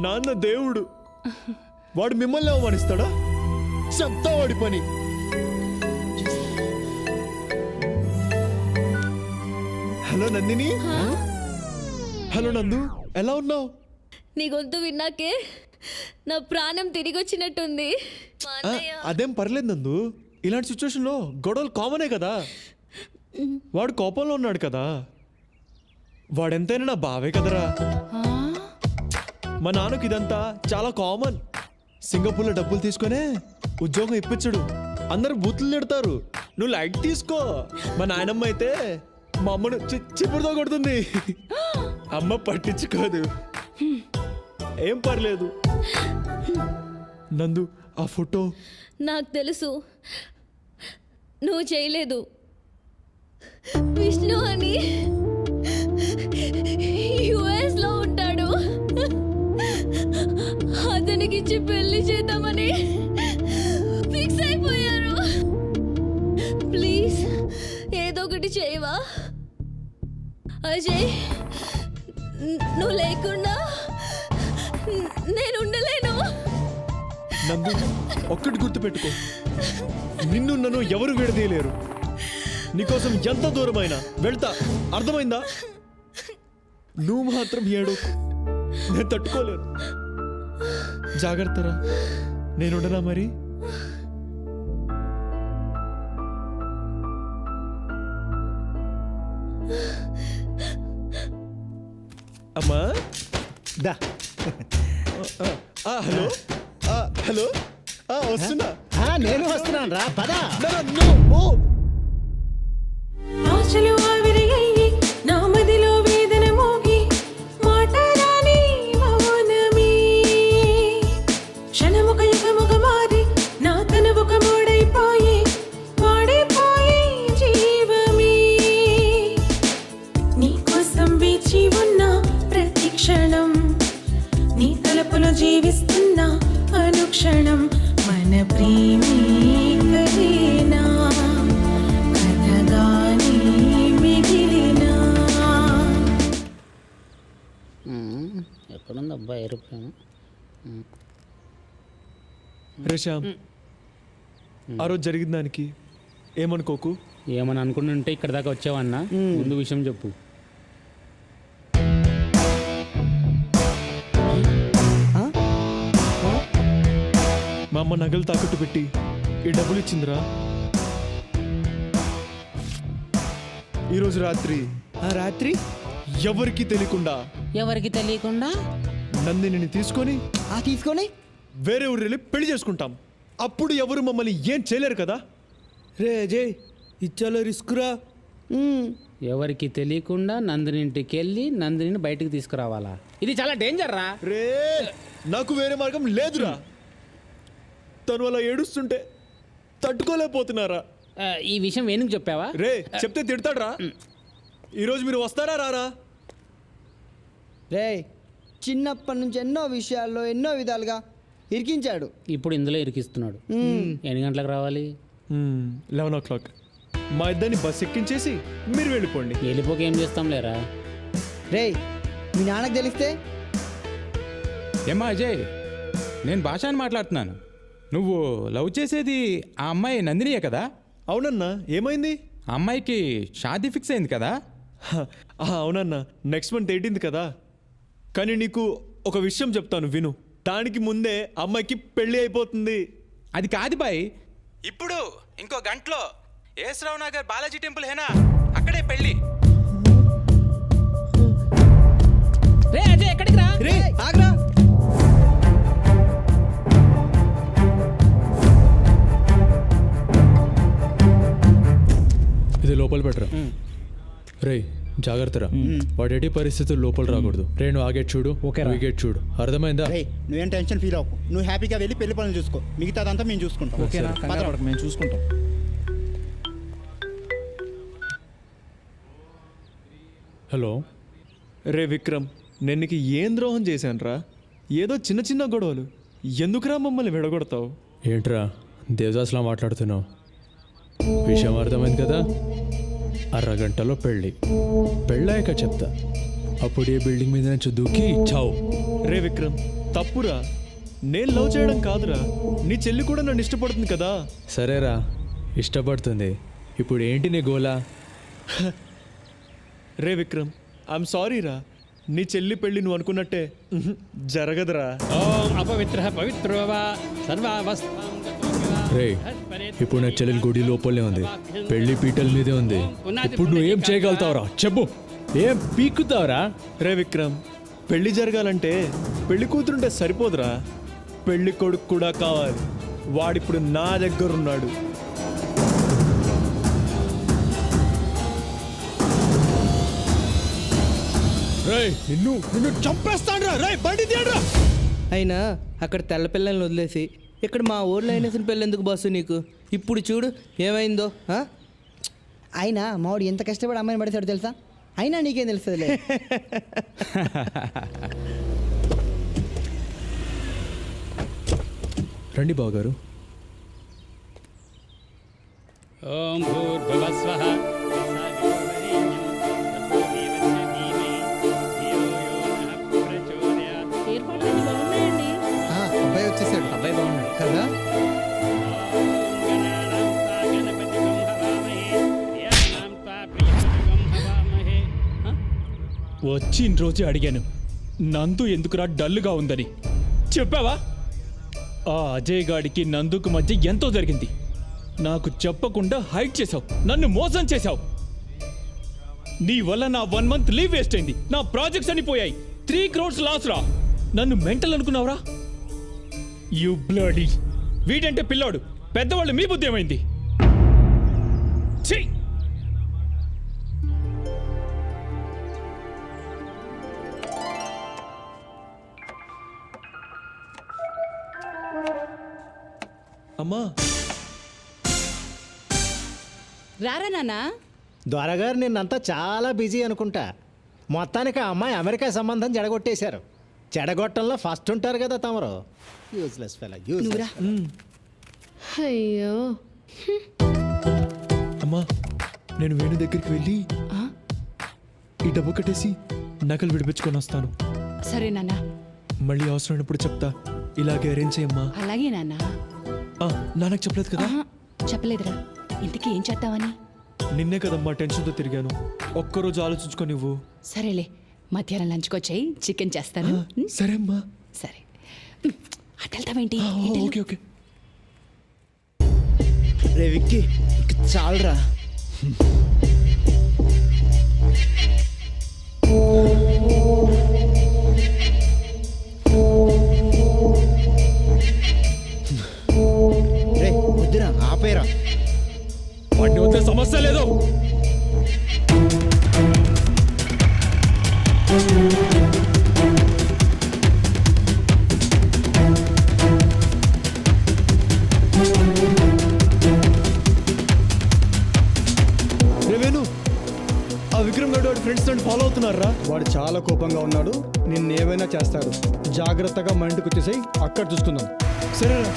నాన్న దేవుడు. వాడు మిమ్మల్ని అవమానిస్తాడా? చెప్తా వాడి పని. హలో నందిని. హలో నందు, ఎలా ఉన్నావు? నీ గొంతు విన్నాకే నా ప్రాణం తిరిగి వచ్చినట్టుంది. అదేం పర్లేదు నందు. ఇలాంటి సిచ్యువేషన్లో గొడవలు కామనే కదా. వాడు కోపంలో ఉన్నాడు కదా. వాడెంతైనా నా బావే కదరా. మా నాన్నకి ఇదంతా చాలా కామన్. సింగపూర్లో డబ్బులు తీసుకునే ఉద్యోగం ఇప్పించడు. అందరు బూతులు తిడతారు. నువ్వు లైట్ తీసుకో. మా నాయనమ్మ అయితే మా అమ్మను చిప్పుడుతో కొడుతుంది. అమ్మ పట్టించుకోదు. ఏం పర్లేదు. నందు, ఆ ఫోటో నాకు తెలుసు. నువ్వు చేయలేదు. విష్ణు అని యుఎస్ లో ఉంటాడు. అతనికి ఇచ్చి పెళ్లి చేద్దామని ఫిక్స్ అయిపోయారు. ప్లీజ్ ఏదో ఒకటి చేయవా అజయ్? నువ్వు లేకుండా నేను ఉండలేను. నందు, ఒక్కటి గుర్తుపెట్టుకో, నిన్ను నన్ను ఎవరు విడదీయలేరు. నీకోసం ఎంత దూరమైనా వెళ్తా, అర్థమైందా? నువ్వు మాత్రం ఏడు, నేను తట్టుకోలేను. జాగ్రత్తరా, నేనుండనా మరి? అమ్మా దా. హలో హలో వస్తున్నా. నేను వస్తున్నాను రా, పదా. ఆశలు ఆవిరియయ్యి నా మదిలో వేదన మోగి మాట రాని మౌనమే క్షణముక యుగముగ మారి నా తనువుక మూడైపోయి వాడిపోయి జీవమే నీ కోసం వేచి ఉన్న ప్రతి క్షణం నీ తలపులో జీవిస్తున్న అనుక్షణం మన ప్రేమే కదేనా కథగానే మిగిలినా. ఎక్కడుంది అబ్బాయి ఏరోప్లేన్? రేషామ్, ఆ రోజు జరిగిన దానికి ఏమనుకోకు. ఏమని అనుకుంటుంటే ఇక్కడ దాకా వచ్చావన్నా? ముందు విషయం చెప్పు. మా అమ్మ నగలు తాకట్టు పెట్టి ఈ డబ్బులు ఇచ్చిందిరా. ఈరోజు రాత్రి రాత్రి ఎవరికి తెలియకుండా నందినిని తీసుకొని వేరే ఊరు వెళ్ళి పెళ్లి చేసుకుంటాం. అప్పుడు ఎవరు మమ్మల్ని ఏం చేయలేరు కదా. రే అజయ్, ఇచ్చాలో రిస్కురా. ఎవరికి తెలియకుండా నందిని ఇంటికి వెళ్ళి నందిని బయటికి తీసుకురావాలా? ఇది చాలా డేంజర్ రా. రే, నాకు వేరే మార్గం లేదురా. తను అలా ఏడుస్తుంటే తట్టుకోలేకపోతున్నారా. ఈ విషయం వేణుకు చెప్పావా? రే, చెప్తే తిడతాడ్రా. ఈరోజు మీరు వస్తారా రారా? రే, చిన్నప్పటి నుంచి ఎన్నో విషయాల్లో ఎన్నో విధాలుగా ఇరికించాడు. ఇప్పుడు ఇందులో ఇరికిస్తున్నాడు. ఎన్ని గంటలకు రావాలి? 11 o'clock. మా ఇద్దరిని బస్ ఎక్కించేసి మీరు వెళ్ళిపోండి. వెళ్ళిపోక ఏం చేస్తాం లేరా? రే, మీ నాన్నకు తెలిస్తే? ఏమ్మా అజయ్, నేను భాషని మాట్లాడుతున్నాను. నువ్వు లవ్ చేసేది ఆ అమ్మాయి నందినియే కదా? అవునన్నా, ఏమైంది? ఆ అమ్మాయికి షాదీ ఫిక్స్ అయింది కదా? అవునన్నా, నెక్స్ట్ మంత్ 18th కదా. కానీ నీకు ఒక విషయం చెప్తాను విను. దానికి ముందే అమ్మాయికి పెళ్లి అయిపోతుంది. అది కాదు బాయ్, ఇప్పుడు ఇంకో గంటలో ఏసరావు నగర్ బాలాజీ టెంపుల్ హేనా, అక్కడే పెళ్లి. రే అజయ్, ఎక్కడికి రా? రే ఆగ్రా. ఇది లోపల పెట్టరా. రే జాగ్రత్తరా, వాడు ఎట్టి పరిస్థితులు లోపల రాకూడదు. రే నువ్వు ఆ గేట్ చూడు, ఈ గేట్ చూడు, అర్థమైందా? నువ్వేం టెన్షన్ ఫీల్ అవ్వకు. నువ్వు హ్యాపీగా వెళ్ళి పెళ్లి పనులు చూసుకో. మిగతాదంతా మేము చూసుకుంటాం. మేము చూసుకుంటాం. హలో రే విక్రమ్, నేను నీకు ఏం ద్రోహం చేశానురా? ఏదో చిన్న చిన్న గొడవలు, ఎందుకురా మమ్మల్ని విడగొడతావు? ఏంట్రా దేవదాస్లా మాట్లాడుతున్నావు? విషయం అర్థమైంది కదా. అరగంటలో పెళ్ళాక చెప్తా. అప్పుడు ఏ బిల్డింగ్ మీద నుంచి దూకి చావు. రే విక్రమ్, తప్పురా. నేను లవ్ చేయడం కాదురా, నీ చెల్లి కూడా నన్ను ఇష్టపడుతుంది కదా. సరేరా, ఇష్టపడుతుంది. ఇప్పుడు ఏంటి నీ గోలా? రే విక్రమ్, ఐఎమ్ సారీ రా. నీ చెల్లి పెళ్ళి నువ్వు అనుకున్నట్టే జరగదురా. అపవిత్ర పవిత్రోవా సర్వావస్థ. రే, ఇప్పుడు నా చెల్లెలు గుడి లోపలే ఉంది, పెళ్లి పీటల మీదే ఉంది. ఇప్పుడు నువ్వు ఏం చేయగలుగుతావురా చెప్పు, ఏం పీక్కుతావురా? రే విక్రమ్, పెళ్లి జరగాలంటే పెళ్లి కూతురుంటే సరిపోదురా, పెళ్లి కొడుకు కూడా కావాలి. వాడిప్పుడు నా దగ్గర ఉన్నాడు. నిన్ను చంపేస్తాను రా. బండి తీయడ్రా. అయినా అక్కడ తెల్ల పిల్లల్ని వదిలేసి ఇక్కడ మా ఊర్లో అయిన పెళ్ళి ఎందుకు బాసు నీకు? ఇప్పుడు చూడు ఏమైందో. అయినా మావాడు ఎంత కష్టపడి అమ్మాయిని పడేశాడు తెలుసా? అయినా నీకేం తెలుస్తుందిలే. రండి బావగారు. ఓం భూర్భువస్వః ఏర్పాట్లన్నీ బాగున్నాయండి. అబ్బాయి వచ్చేసాడు. అబ్బాయి బాగున్నాడు కదా? వచ్చిన రోజే అడిగాను నందు ఎందుకురా డల్గా ఉందని. చెప్పావా? ఆ అజయ్ గాడికి నందుకు మధ్య ఎంతో జరిగింది. నాకు చెప్పకుండా హైడ్ చేశావు, నన్ను మోసం చేశావు. నీ వల్ల నా 1 month లీవ్ వేస్ట్ అయింది, నా ప్రాజెక్ట్స్ అని పోయాయి. 3 crores లాస్ రా. నన్ను మెంటల్ అనుకున్నావురా? You bloody. వీడంటే పిల్లాడు, పెద్దవాళ్ళు మీ బుద్ధి ఏమైంది? ఛీ! అమ్మా, రారా నాన్నా. దొరగారు నిన్నంతా చాలా బిజీ అనుకుంటా. మొత్తానికి ఆ అమ్మాయి అమెరికా సంబంధం జడగొట్టేశారు. చెడగొట్టంలో ఫస్ట్ ఉంటారు కదా తమరు. Useless fellow, useless. అయ్యో, అమ్మా, నేను వేణు దగ్గరికి వెళ్ళి ఈ డబ్బు కట్టేసి నకలు విడిపించుకొని వస్తాను. సరే నాన్నా. మళ్ళీ అవసరమైనప్పుడు చెప్తా. ఇలాగే అరేంజ్ చేయమ్మా. అలాగే నాన్నా. నాన్నకు చెప్పలేదు కదా? చెప్పలేదురా. ఇంతకీ ఏం చేద్దామని? నిన్నే కదమ్మా టెన్షన్తో తిరిగాను. ఒక్కరోజు ఆలోచించుకో నువ్వు. సరేలే, మధ్యాహ్నం లంచ్కొచ్చాయి, చికెన్ చేస్తాను. సరే అమ్మా. సరే, అటు వెళ్తావేంటి? Okay okay. రే విక్కీ, చాలరా. రే వద్దురా, ఆపేరా. వాడిని వద్ద సమస్య లేదు. రేవేను, ఆ విక్రమ్ గడు వాడి ఫ్రెండ్స్ నన్ను ఫాలో అవుతున్నారా? వాడు చాలా కోపంగా ఉన్నాడు, నిన్నేమైనా చేస్తాడు. జాగ్రత్తగా మా ఇంటికి వచ్చేసాయి, అక్కడ చూసుకుందాం. సరేరా.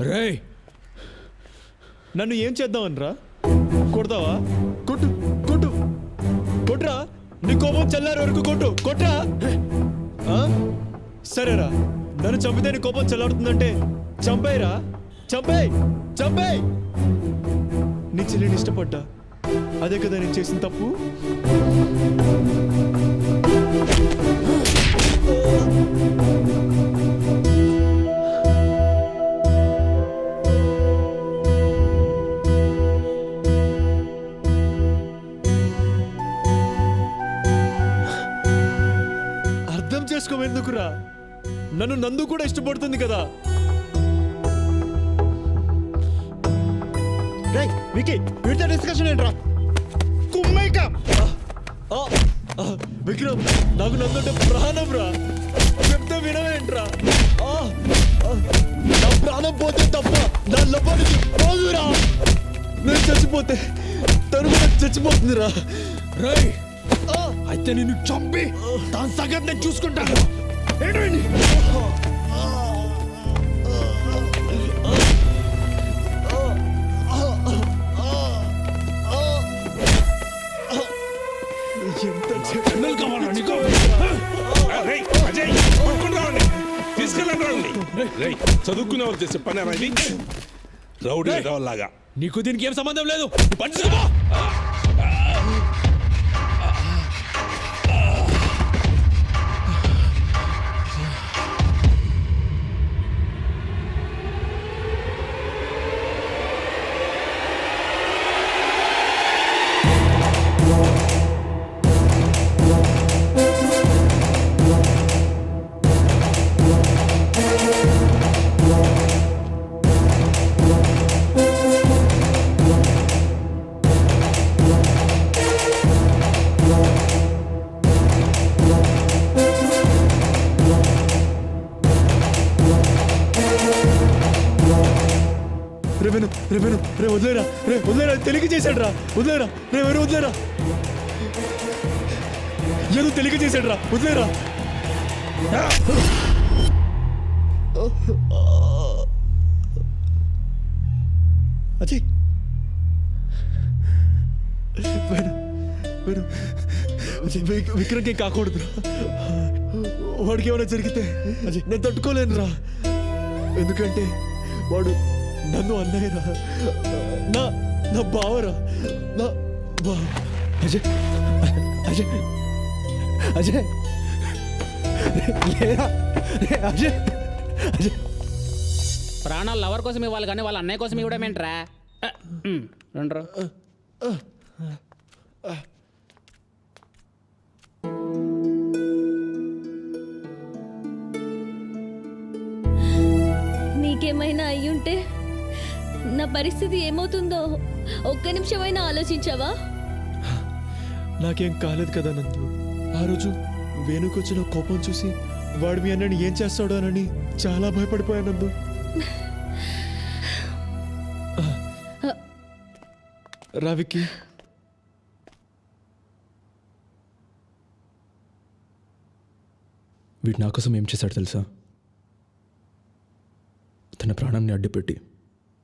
రేయ్, నన్ను ఏం చేద్దామనరా? కొడతావా? కొట్టు కొట్టు కొట్రా. నీ కోపం చల్లారి వరకు కొట్టు. కొట్రా. సరేరా, నన్ను చంపితే నీ కోపం చల్లారుతుందంటే చంపేయరా. చంపేయ్ చంపేయ్. నీ చెల్లిని ఇష్టపడ్డా, అదే కదా నేను చేసిన తప్పు. అర్థం చేసుకోవెందుకురా? నన్ను నందు కూడా ఇష్టపడుతుంది కదా. వికీ, వీటితో డిస్కషన్ ఏంట్రా? కుమ్మైక. విక్రమ్, నాకు నందంటే ప్రాణం రా. చెప్తే వినవేంట్రా? నా ప్రాణం పోతే తప్ప నా లోపలికి పోదురా. నేను చచ్చిపోతే తను కూడా చచ్చిపోతుందిరా. రేయ్, అయితే నిన్ను చంపి దాని సంగతి నేను చూసుకుంటాను. ఏంటండి? చదువుకునే వాళ్ళు చేసే పని అనేది రౌడీ లాగా. నీకు దీనికి ఏం సంబంధం లేదు. పని చూసుకో. రే వదిలేరా తెలియక చేశాడు రా. వదిలేరా వదిలేరా, ఏదో తెలియక చేశాడు రా. వదిలేరా. అజయ్ విక్రమ్కి కాకూడదురా. వాడికి ఏమైనా జరిగితే అజయ్ నేను తట్టుకోలేనురా. ఎందుకంటే వాడు నన్ను అన్నయ్యరా, నా బావరా, నా బావ. అజయ్ అజయ్ అజయ్ లేరా. అజయ్ అజయ్ ప్రాణాలు లవర్ కోసం ఇవ్వాలి కానీ వాళ్ళ అన్నయ్య కోసం ఇవ్వడమేంట్రా. రండ్రా. నీకేమైనా అయ్యుంటే నా పరిస్థితి ఏమవుతుందో ఒక్క నిమిషమైనా ఆలోచించావా? నాకేం కాలేదు కదా నందు. ఆ రోజు వేణుకొచ్చిన కోపం చూసి వాడు మీ అన్నని ఏం చేస్తాడోనని చాలా భయపడిపోయాను నందు. రావికి వీడు నా కోసం ఏం చేశాడు తెలుసా? తన ప్రాణాన్ని అడ్డుపెట్టి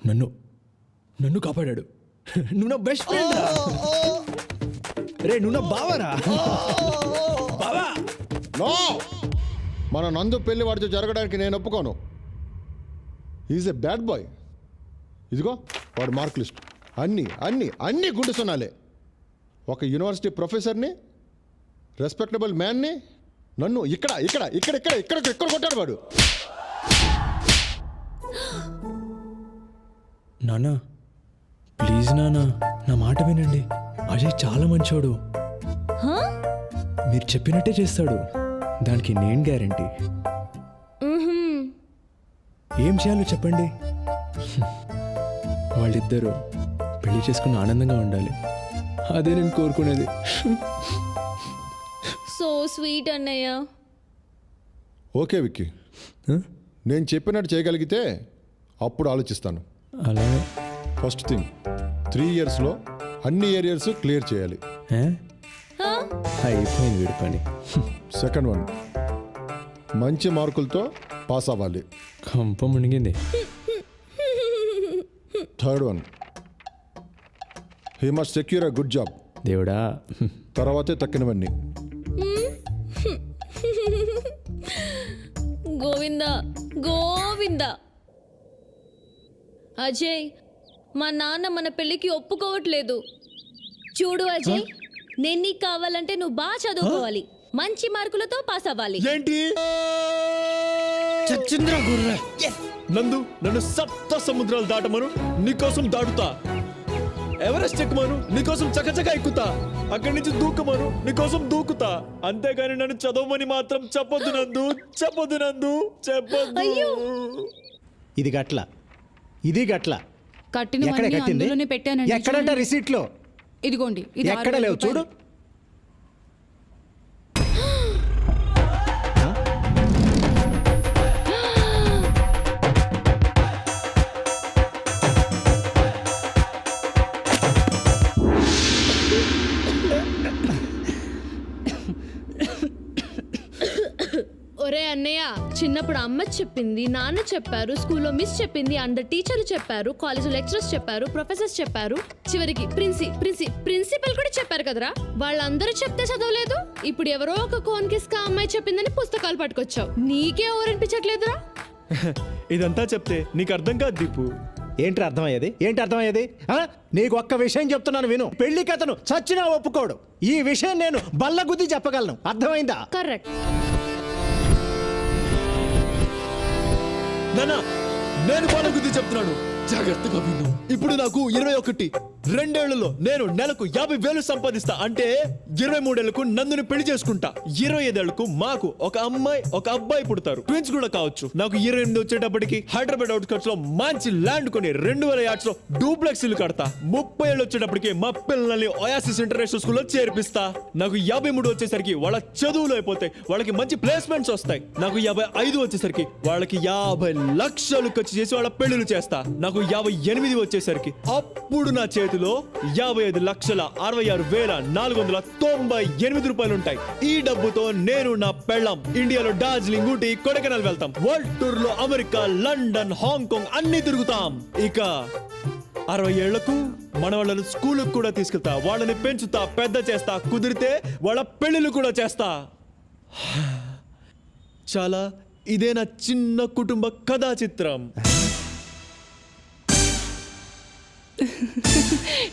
నన్ను కాపాడాడు. నువ్వు నా బెస్ట్ ఫ్రెండ్ రే. నువ్వు నా బావరా. బావా నో, మన నందు పెళ్లి వాడితో జరగడానికి నేను ఒప్పుకోను. Is a bad boy. ఇదిగో వాడు మార్క్ లిస్ట్ అన్నీ గుండు సున్నాలే. ఒక యూనివర్సిటీ ప్రొఫెసర్ని, రెస్పెక్టబుల్ మ్యాన్ని నన్ను ఇక్కడ కొట్టాడు వాడు. నానా ప్లీజ్ నానా, నా మాట వినండి. అజయ్ చాలా మంచోడు. మీరు చెప్పినట్టే చేస్తాడు. దానికి నేను గ్యారంటీ. ఏం చేయాలో చెప్పండి. వాళ్ళిద్దరూ పెళ్లి చేసుకుని ఆనందంగా ఉండాలి. అదే నేను కోరుకునేది. సో స్వీట్ అన్నయ్య. ఓకే విక్కీ, నేను చెప్పినట్టు చేయగలిగితే అప్పుడు ఆలోచిస్తాను. అలాగే ఫస్ట్ థింగ్ 3 yearsలో అన్ని ఏరియాస్ క్లియర్ చేయాలి. అయిపోయింది వీడి పని. సెకండ్ వన్, మంచి మార్కులతో పాస్ అవ్వాలి. కంప మునిగింది. Third one, he must secure a good job. దేవుడా. తర్వాతే తక్కినవన్నీ. గోవిందా గోవిందా. అజయ్, మా నాన్న మన పెళ్ళికి ఒప్పుకోవట్లేదు. చూడు అజయ్, నేను నీకు కావాలంటే నువ్వు బాగా చదువుకోవాలి, మంచి మార్కులతో పాస్ అవ్వాలి. ఏంటి నందు? నన్ను సప్త సముద్రాలు దాటమను, నీకోసం దాటుతా. ఎవరెస్ట్ ఎక్కుమను, నీకోసం చకచక ఎక్కుతా. అక్కడి నుంచి దూకమను, నీకోసం దూకుతా. అంతేగాని నన్ను చదవమని మాత్రం చెప్పొద్దు నందు. చెప్పొద్దు. ఇది గట్ల కట్టినవన్నీ అందులోనే పెట్టానండి. ఎక్కడంట రిసీట్లో? ఇదిగోండి, ఇది ఎక్కడ లేవు చూడు. ఒరే అన్నయ్య, చిన్నప్పుడు అమ్మ చెప్పింది, నాన్న చెప్పారు, స్కూల్లో మిస్ చెప్పింది, అందరు టీచర్లు చెప్పారు, కాలేజీలో లెక్చరర్స్ చెప్పారు, ప్రొఫెసర్స్ చెప్పారు, చివరికి ప్రిన్సిపల్ కూడా చెప్పారు కదరా. వాళ్ళందరూ చెప్తే చదవలేదు. ఇప్పుడు ఎవరో ఒక కోన్ కిస్కా అమ్మాయి చెప్పిందని పుస్తకాలు పట్టుకొచ్చావు. నీకే ఓరనిపించట్లేదురా? ఇదంతా చెప్తే నీకు అర్థం కాదు దీపు. ఏంటి అర్థమయ్యేది ఆ? నీకు ఒక్క విషయం చెప్తున్నాను విను. పెళ్లి కథను చచ్చినా ఒప్పుకోడు. ఈ విషయం నేను బల్లగుద్ది చెప్పగలను. అర్థమైందా? కరెక్ట్. నానా, నేను బాల గుద్ది చెప్తున్నాను, జాగ్రత్తగా విను. ఇప్పుడు నాకు 21, 2 ఏళ్లలో నేను నెలకు 50,000 సంపాదిస్తా. అంటే 23 ఏళ్లకు నందుని పెళ్లి చేసుకుంటా. 25 ఏళ్లకు మాకు ఒక అమ్మాయి ఒక అబ్బాయి పుడతారు. ట్విన్స్ కూడా కావచ్చు. నాకు 28 వచ్చేటప్పటికి హైదరాబాద్ అవుట్స్కట్స్ లో మంచి ల్యాండ్ కొని 2000 యార్డ్స్ లో డూప్లెక్స్ ఇల్లు కడతా. 30 ఏళ్ళు వచ్చేటప్పటికి మా పిల్లల్ని ఒయాసిస్ ఇంటర్నేషనల్ స్కూల్లో చేర్పిస్తా. నాకు 53 వచ్చేసరికి వాళ్ళ చదువులు అయిపోతాయి, వాళ్ళకి మంచి ప్లేస్మెంట్స్ వస్తాయి. నాకు 55 వచ్చేసరికి వాళ్ళకి 50 లక్షలు ఖర్చు చేసి వాళ్ళ పెళ్లిళ్ళు చేస్తా. నాకు 58 వచ్చేసరికి అప్పుడు నా చేతిలో 55,66,498 రూపాయలు ఉంటాయి. ఈ డబ్బుతో నేను నా పెళ్ళం ఇండియాలో డార్జిలింగ్, ఊటీ, కొడైకెనాల్ వెళ్తాం. వరల్డ్ టూర్ లో అమెరికా, లండన్, హాంకాంగ్ అన్ని తిరుగుతాం. ఇక 60 ఏళ్లకు మన వాళ్ళని స్కూల్కి కూడా తీసుకెళ్తా. వాళ్ళని పెంచుతా, పెద్ద చేస్తా. కుదిరితే వాళ్ళ పెళ్లిళ్ళు కూడా చేస్తా. చాలా ఇదే నా చిన్న కుటుంబ కథా చిత్రం.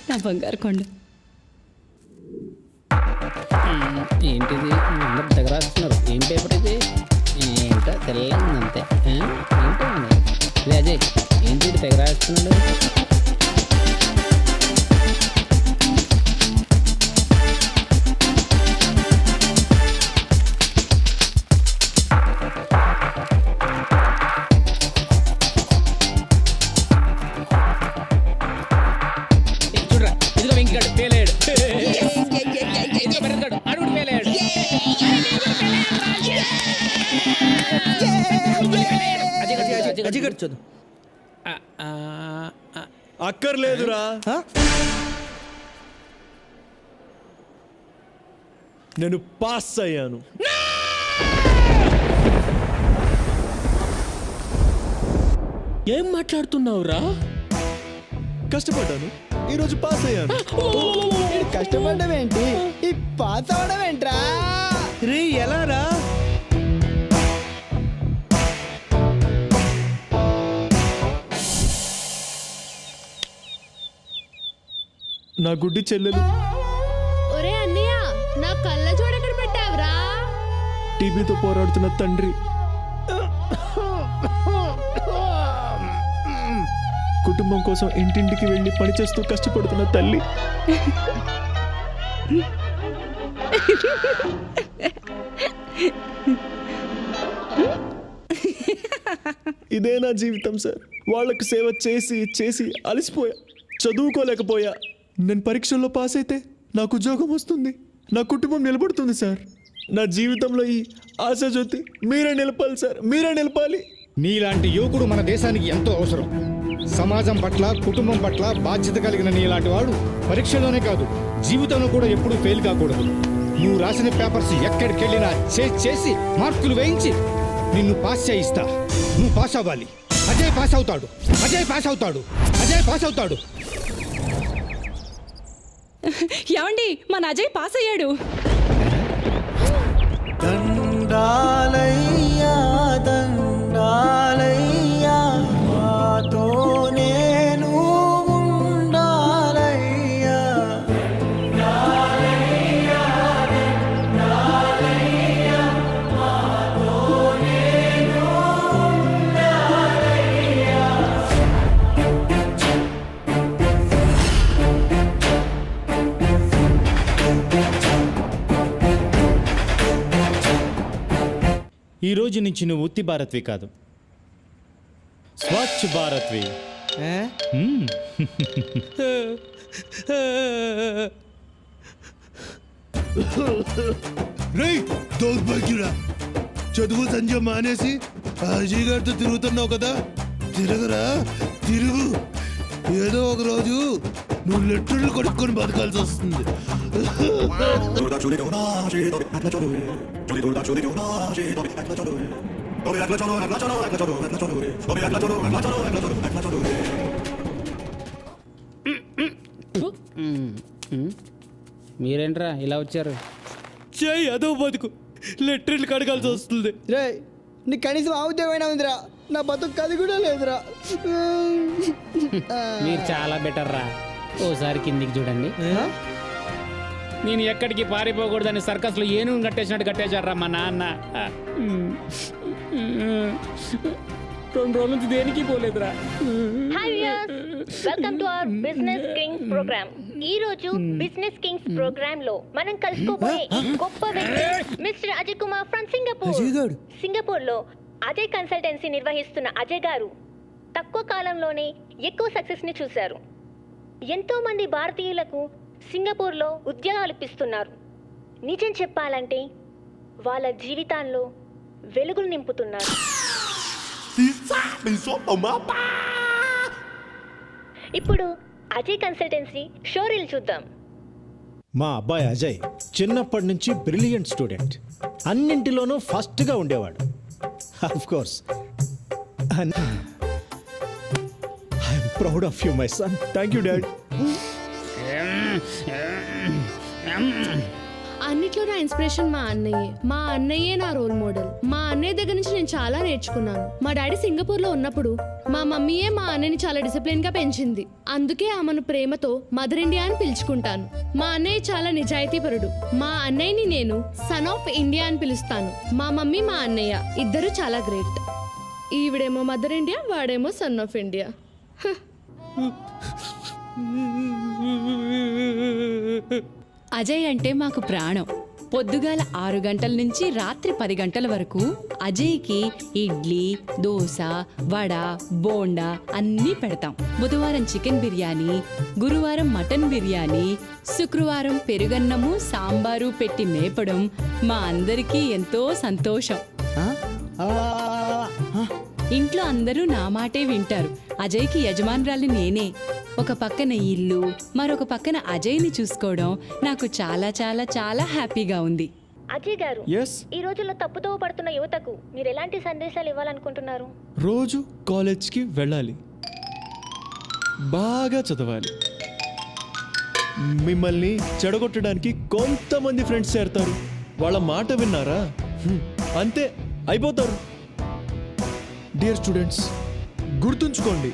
నా బంగారు కొండ. ఏంటిది అందరు దగ్గర రాస్తున్నారు? ఏం పేపర్ ఇది? ఏంటో తెల్లంది అంతే. ఏంటో అజయ్, ఏంటి తెగ రాస్తున్నాడు? చూడరా, ఇదిగో వెంకిగాడు పేలేడు. ఇదిగో భరత్గాడు, అడుగుడు పేలేడు. అజయ్ చదువు. అక్కర్లేదురా, నేను పాస్ అయ్యాను. ఏం మాట్లాడుతున్నావురా? కష్టపడ్డాను, ఈరోజు పాస్ అయ్యాను. కష్టపడ్డం ఏంటి, ఈ పాస్ అవడం ఏంట్రా? రే ఎలా రా? నా గుడ్డి చెల్లెలు ఒరే అన్నయ్య, నా కళ్ళ చూడక్కడ పెట్టావురా. టీబీతో పోరాడుతున్న తండ్రి, కుటుంబం కోసం ఇంటింటికి వెళ్ళి పనిచేస్తూ కష్టపడుతున్న తల్లి. ఇదే నా జీవితం సార్. వాళ్ళకు సేవ చేసి చేసి అలసిపోయా, చదువుకోలేకపోయా. నేను పరీక్షల్లో పాస్ అయితే నాకు ఉద్యోగం వస్తుంది, నా కుటుంబం నిలబడుతుంది సార్. నా జీవితంలో ఈ ఆశాజ్యోతి మీరే నిలపాలి సార్, మీరే నిలపాలి. నీలాంటి యువకుడు మన దేశానికి ఎంతో అవసరం. సమాజం పట్ల, కుటుంబం పట్ల బాధ్యత కలిగిన నీలాంటి వాడు పరీక్షలోనే కాదు, జీవితంలో కూడా ఎప్పుడూ ఫెయిల్ కాకూడదు. నువ్వు రాసిన పేపర్స్ ఎక్కడికి వెళ్ళినా చేసి మార్కులు వేయించి నిన్ను పాస్ చేయిస్తా. నువ్వు పాస్ అవ్వాలి. అజయ్ పాస్ అవుతాడు, అజయ్ పాస్ అవుతాడు, అజయ్ పాస్ అవుతాడు. ఏమండి, మన అజయ్ పాస్ అయ్యాడు. దండాలయ్యా దండాలయ్యా, మాతో నేను ఉండాలయ్యా. దండాలయ్యా దండాలయ్యా, మాతో నేను ఉండాలయ్యా. ఈ రోజు నుంచి నువ్వు ఉత్తి భారత్వి కాదు, స్వచ్ఛ భారత్వి. దౌర్భాగ్యుడా, చదువు సంధ్య మానేసి అజయ్ గారితో తిరుగుతున్నావు కదా. తిరగరా, తిరుగు. ఏదో ఒక రోజు నువ్వు లెటర్లు కొనుక్కొని బతకాల్సి వస్తుంది. మీరేంట్రా ఇలా వచ్చారు? చేయి అదో బతుకు లెటర్లు కడగాల్సి వస్తుంది. రే నీకు కనీసం ఆ ఉద్యోగమైనా ఉందిరా, నా బతుకు అది కూడా లేదురా. మీరు చాలా బెటర్ రా. ఓసారి కిందికి చూడండి. నేను ఎక్కడికి పారిపోకూడదని సర్కస్లో ఏనుగు కట్టేసినట్టు కట్టేశారా మా నాన్న. 2 రోజుల నుంచి దేనికి పోలేదురా. Hi viewers, welcome to our business kings program. ఈ రోజు బిజినెస్ కింగ్స్ ప్రోగ్రామ్ లో మనం కలుసుకోబోయే గొప్ప వ్యక్తి mister Ajay Kumar from Singapore. Singapore లో అజయ్ కన్సల్టెన్సీ నిర్వహిస్తున్న అజయ్ గారు తక్కువ కాలంలోనే ఎక్కువ సక్సెస్ ని చూశారు. ఎంతో మంది భారతీయులకు సింగపూర్ లో ఉద్యోగాలు ఇప్పిస్తున్నారు. నిజం చెప్పాలంటే వాళ్ళ జీవితాల్లో వెలుగులు నింపుతున్నారు. ఇప్పుడు అజయ్ కన్సల్టెన్సీ షోరీల్ చూద్దాం. మా అబ్బాయి అజయ్ చిన్నప్పటి నుంచి బ్రిలియంట్ స్టూడెంట్. అన్నింటిలోనూ ఫస్ట్గా ఉండేవాడు. Of course I'm proud of you my son. Thank you dad. అన్నిట్లో నా ఇన్స్పిరేషన్ మా అన్నయ్యే. మా అన్నయ్యే నా రోల్ మోడల్. మా అన్నయ్య దగ్గర నుంచి నేను చాలా నేర్చుకున్నాను. మా డాడీ సింగపూర్లో ఉన్నప్పుడు మా మమ్మీయే మా అన్నయ్యని చాలా డిసిప్లిన్ గా పెంచింది. అందుకే ఆమెను ప్రేమతో మదర్ ఇండియా అని పిలుచుకుంటాను. మా అన్నయ్య చాలా నిజాయితీపరుడు. మా అన్నయ్యని నేను సన్ ఆఫ్ ఇండియా అని పిలుస్తాను. మా మమ్మీ మా అన్నయ్య ఇద్దరు చాలా గ్రేట్. ఈవిడేమో మదర్ ఇండియా, వాడేమో సన్ ఆఫ్ ఇండియా. అజయ్ అంటే మాకు ప్రాణం. పొద్దుగాల 6 గంటల నుంచి రాత్రి 10 గంటల వరకు అజయ్కి ఇడ్లీ, దోశ, వడ, బోండా అన్నీ పెడతాం. బుధవారం చికెన్ బిర్యానీ, గురువారం మటన్ బిర్యానీ, శుక్రవారం పెరుగన్నము, సాంబారు పెట్టి మేపడం మా అందరికీ ఎంతో సంతోషం. ఇంట్లో అందరూ నా మాటే వింటారు. అజయ్కి యజమానురాలు నేనే. ఒక పక్కన ఇల్లు, మరొక పక్కన అజయ్ని చూసుకోవడం నాకు చాలా చాలా చాలా హ్యాపీగా ఉంది. అజయ్ గారు, Yes? ఈ రోజుల్లో తప్పుదోవ పడుతున్న యువతకు మీరు ఎలాంటి సందేశాలు ఇవ్వాలనుకుంటున్నారు? రోజు కాలేజ్కి వెళ్ళాలి, బాగా చదవాలి. మిమ్మల్ని చెడగొట్టడానికి కొంతమంది ఫ్రెండ్స్ చేరతారు. వాళ్ళ మాట విన్నారా అంతే అయిపోతారు. డియర్ స్టూడెంట్స్, గుర్తుంచుకోండి,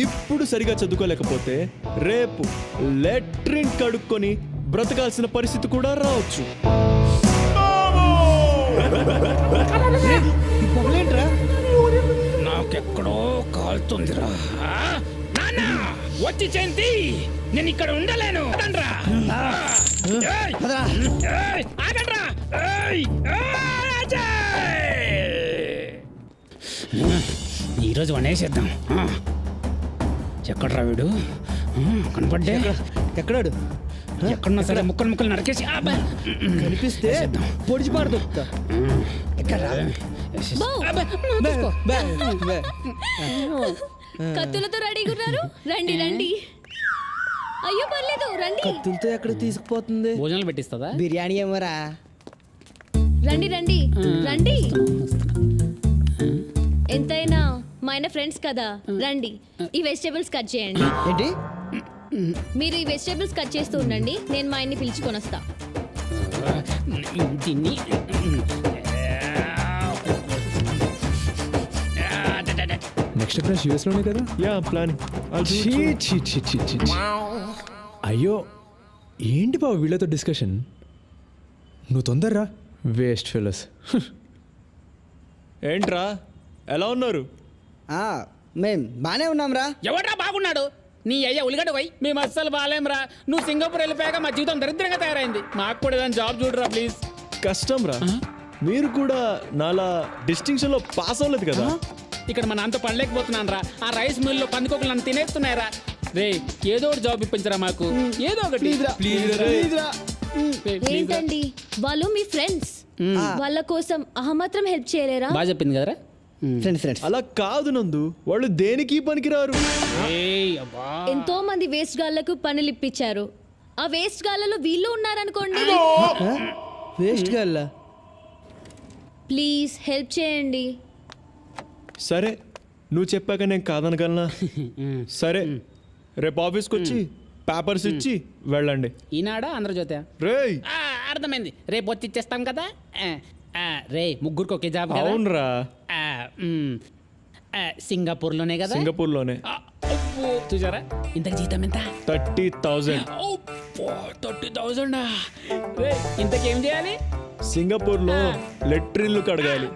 ఇప్పుడు సరిగా చదువుకోలేకపోతే రేపు లెట్రిన్ కడుక్కొని బ్రతకాల్సిన పరిస్థితి కూడా రావచ్చు. నాకెక్కడో కాలుతుందిరా. వచ్చి చేంతి, నేను ఇక్కడ ఉండలేను. ఈరోజు వనేసేద్దాం. ఎక్కడ్రా వీడు? కనపడ్డే. ఎక్కడాడు? ఎక్కడున్నా సరే ముక్కలు ముక్కలు నరికేసి కనిపిస్తే పొడిచి పాడుతా. కత్తులతో రెడీగా ఉన్నారు. రండి రండి. అయ్యో పర్లేదు రండి. కత్తులతో ఎక్కడ తీసుకుపోతుంది? భోజనాలు పెట్టిస్తుందా? బిర్యానీ ఏమోరా. రండి రండి రండి. ఎంతైనా మా ఆయన ఫ్రెండ్స్ కదా. రండి, ఈ వెజిటేబుల్స్ కట్ చేయండి. ఏంటి? మీరు ఈ వెజిటేబుల్స్ కట్ చేస్తూ ఉండండి, నేను మా ఆయన్ని పిలుచుకొని వస్తా. దీన్ని నెక్స్ట్ క్లాస్ యూఎస్లోనే కదా? Yeah planning. అయ్యో ఏంటి బాబు వీళ్ళతో డిస్కషన్? నువ్వు తొందరరా. Waste fellows. ఏంట్రా ఎలా ఉన్నారు? మేం బానే ఉన్నాంరా. ఎవడ్రా బాగున్నాడు? నీ అయ్యా ఉలిగడ్డ పోయి. మేము అస్సలు బాగాలేంరా. నువ్వు సింగపూర్ వెళ్ళిపోయాక మా జీవితం దరిద్రంగా తయారైంది. మాకు కూడా ఏదైనా జాబ్ చూడరా ప్లీజ్. కష్టం రా. మీరు కూడా నాలా డిస్టింక్షన్లో పాస్ అవ్వలేదు కదా. ఇక్కడ మా నాన్నతో పడలేకపోతున్నాను రా. ఆ రైస్ మిల్లో పందుకోకలు నన్ను తినేస్తున్నాయరా. రే ఏదో ఒకటి జాబ్ ఇప్పించరా మాకు, ఏదో ఒకటి. ఏంటండి వాళ్ళు మీ ఫ్రెండ్స్, వాళ్ళ కోసం అహమాత్రం హెల్ప్ చేయలేరా? బాగా చెప్పింది కదరా. ఫ్రెండ్స్ అలా కాదు నందు, వాళ్ళు దేనికి పనికిరారు. ఎంతో మంది వేస్ట్ గాళ్లకు పనులు ఇప్పించారు. ఆ వేస్ట్ గాళ్లలో వీళ్ళు ఉన్నారనుకోండి. వేస్ట్ గల్ల. ప్లీజ్ హెల్ప్ చేయండి. సరే, నువ్వు చెప్పాక నేను కాదనగలనా? సరే, రేపు ఆఫీస్కి వచ్చి పేపర్స్ ఇచ్చి వెళ్ళండి. ఈనాడా ఆంధ్రజ్యోతి? రేయ్, అర్థమైంది, రేపు వచ్చి ఇచ్చేస్తాం కదా. రే, ముగ్గురికి ఒకే జాబ్ కదా? అవునరా, సింగపూర్లోనే కదా? సింగపూర్లోనే. చూసారా, ఇంతకు జీతం ఎంత? 30,000. 30,000. ఇంతకేం చేయాలి? సింగపూర్లో లెట్రిన్లు కడగాలి.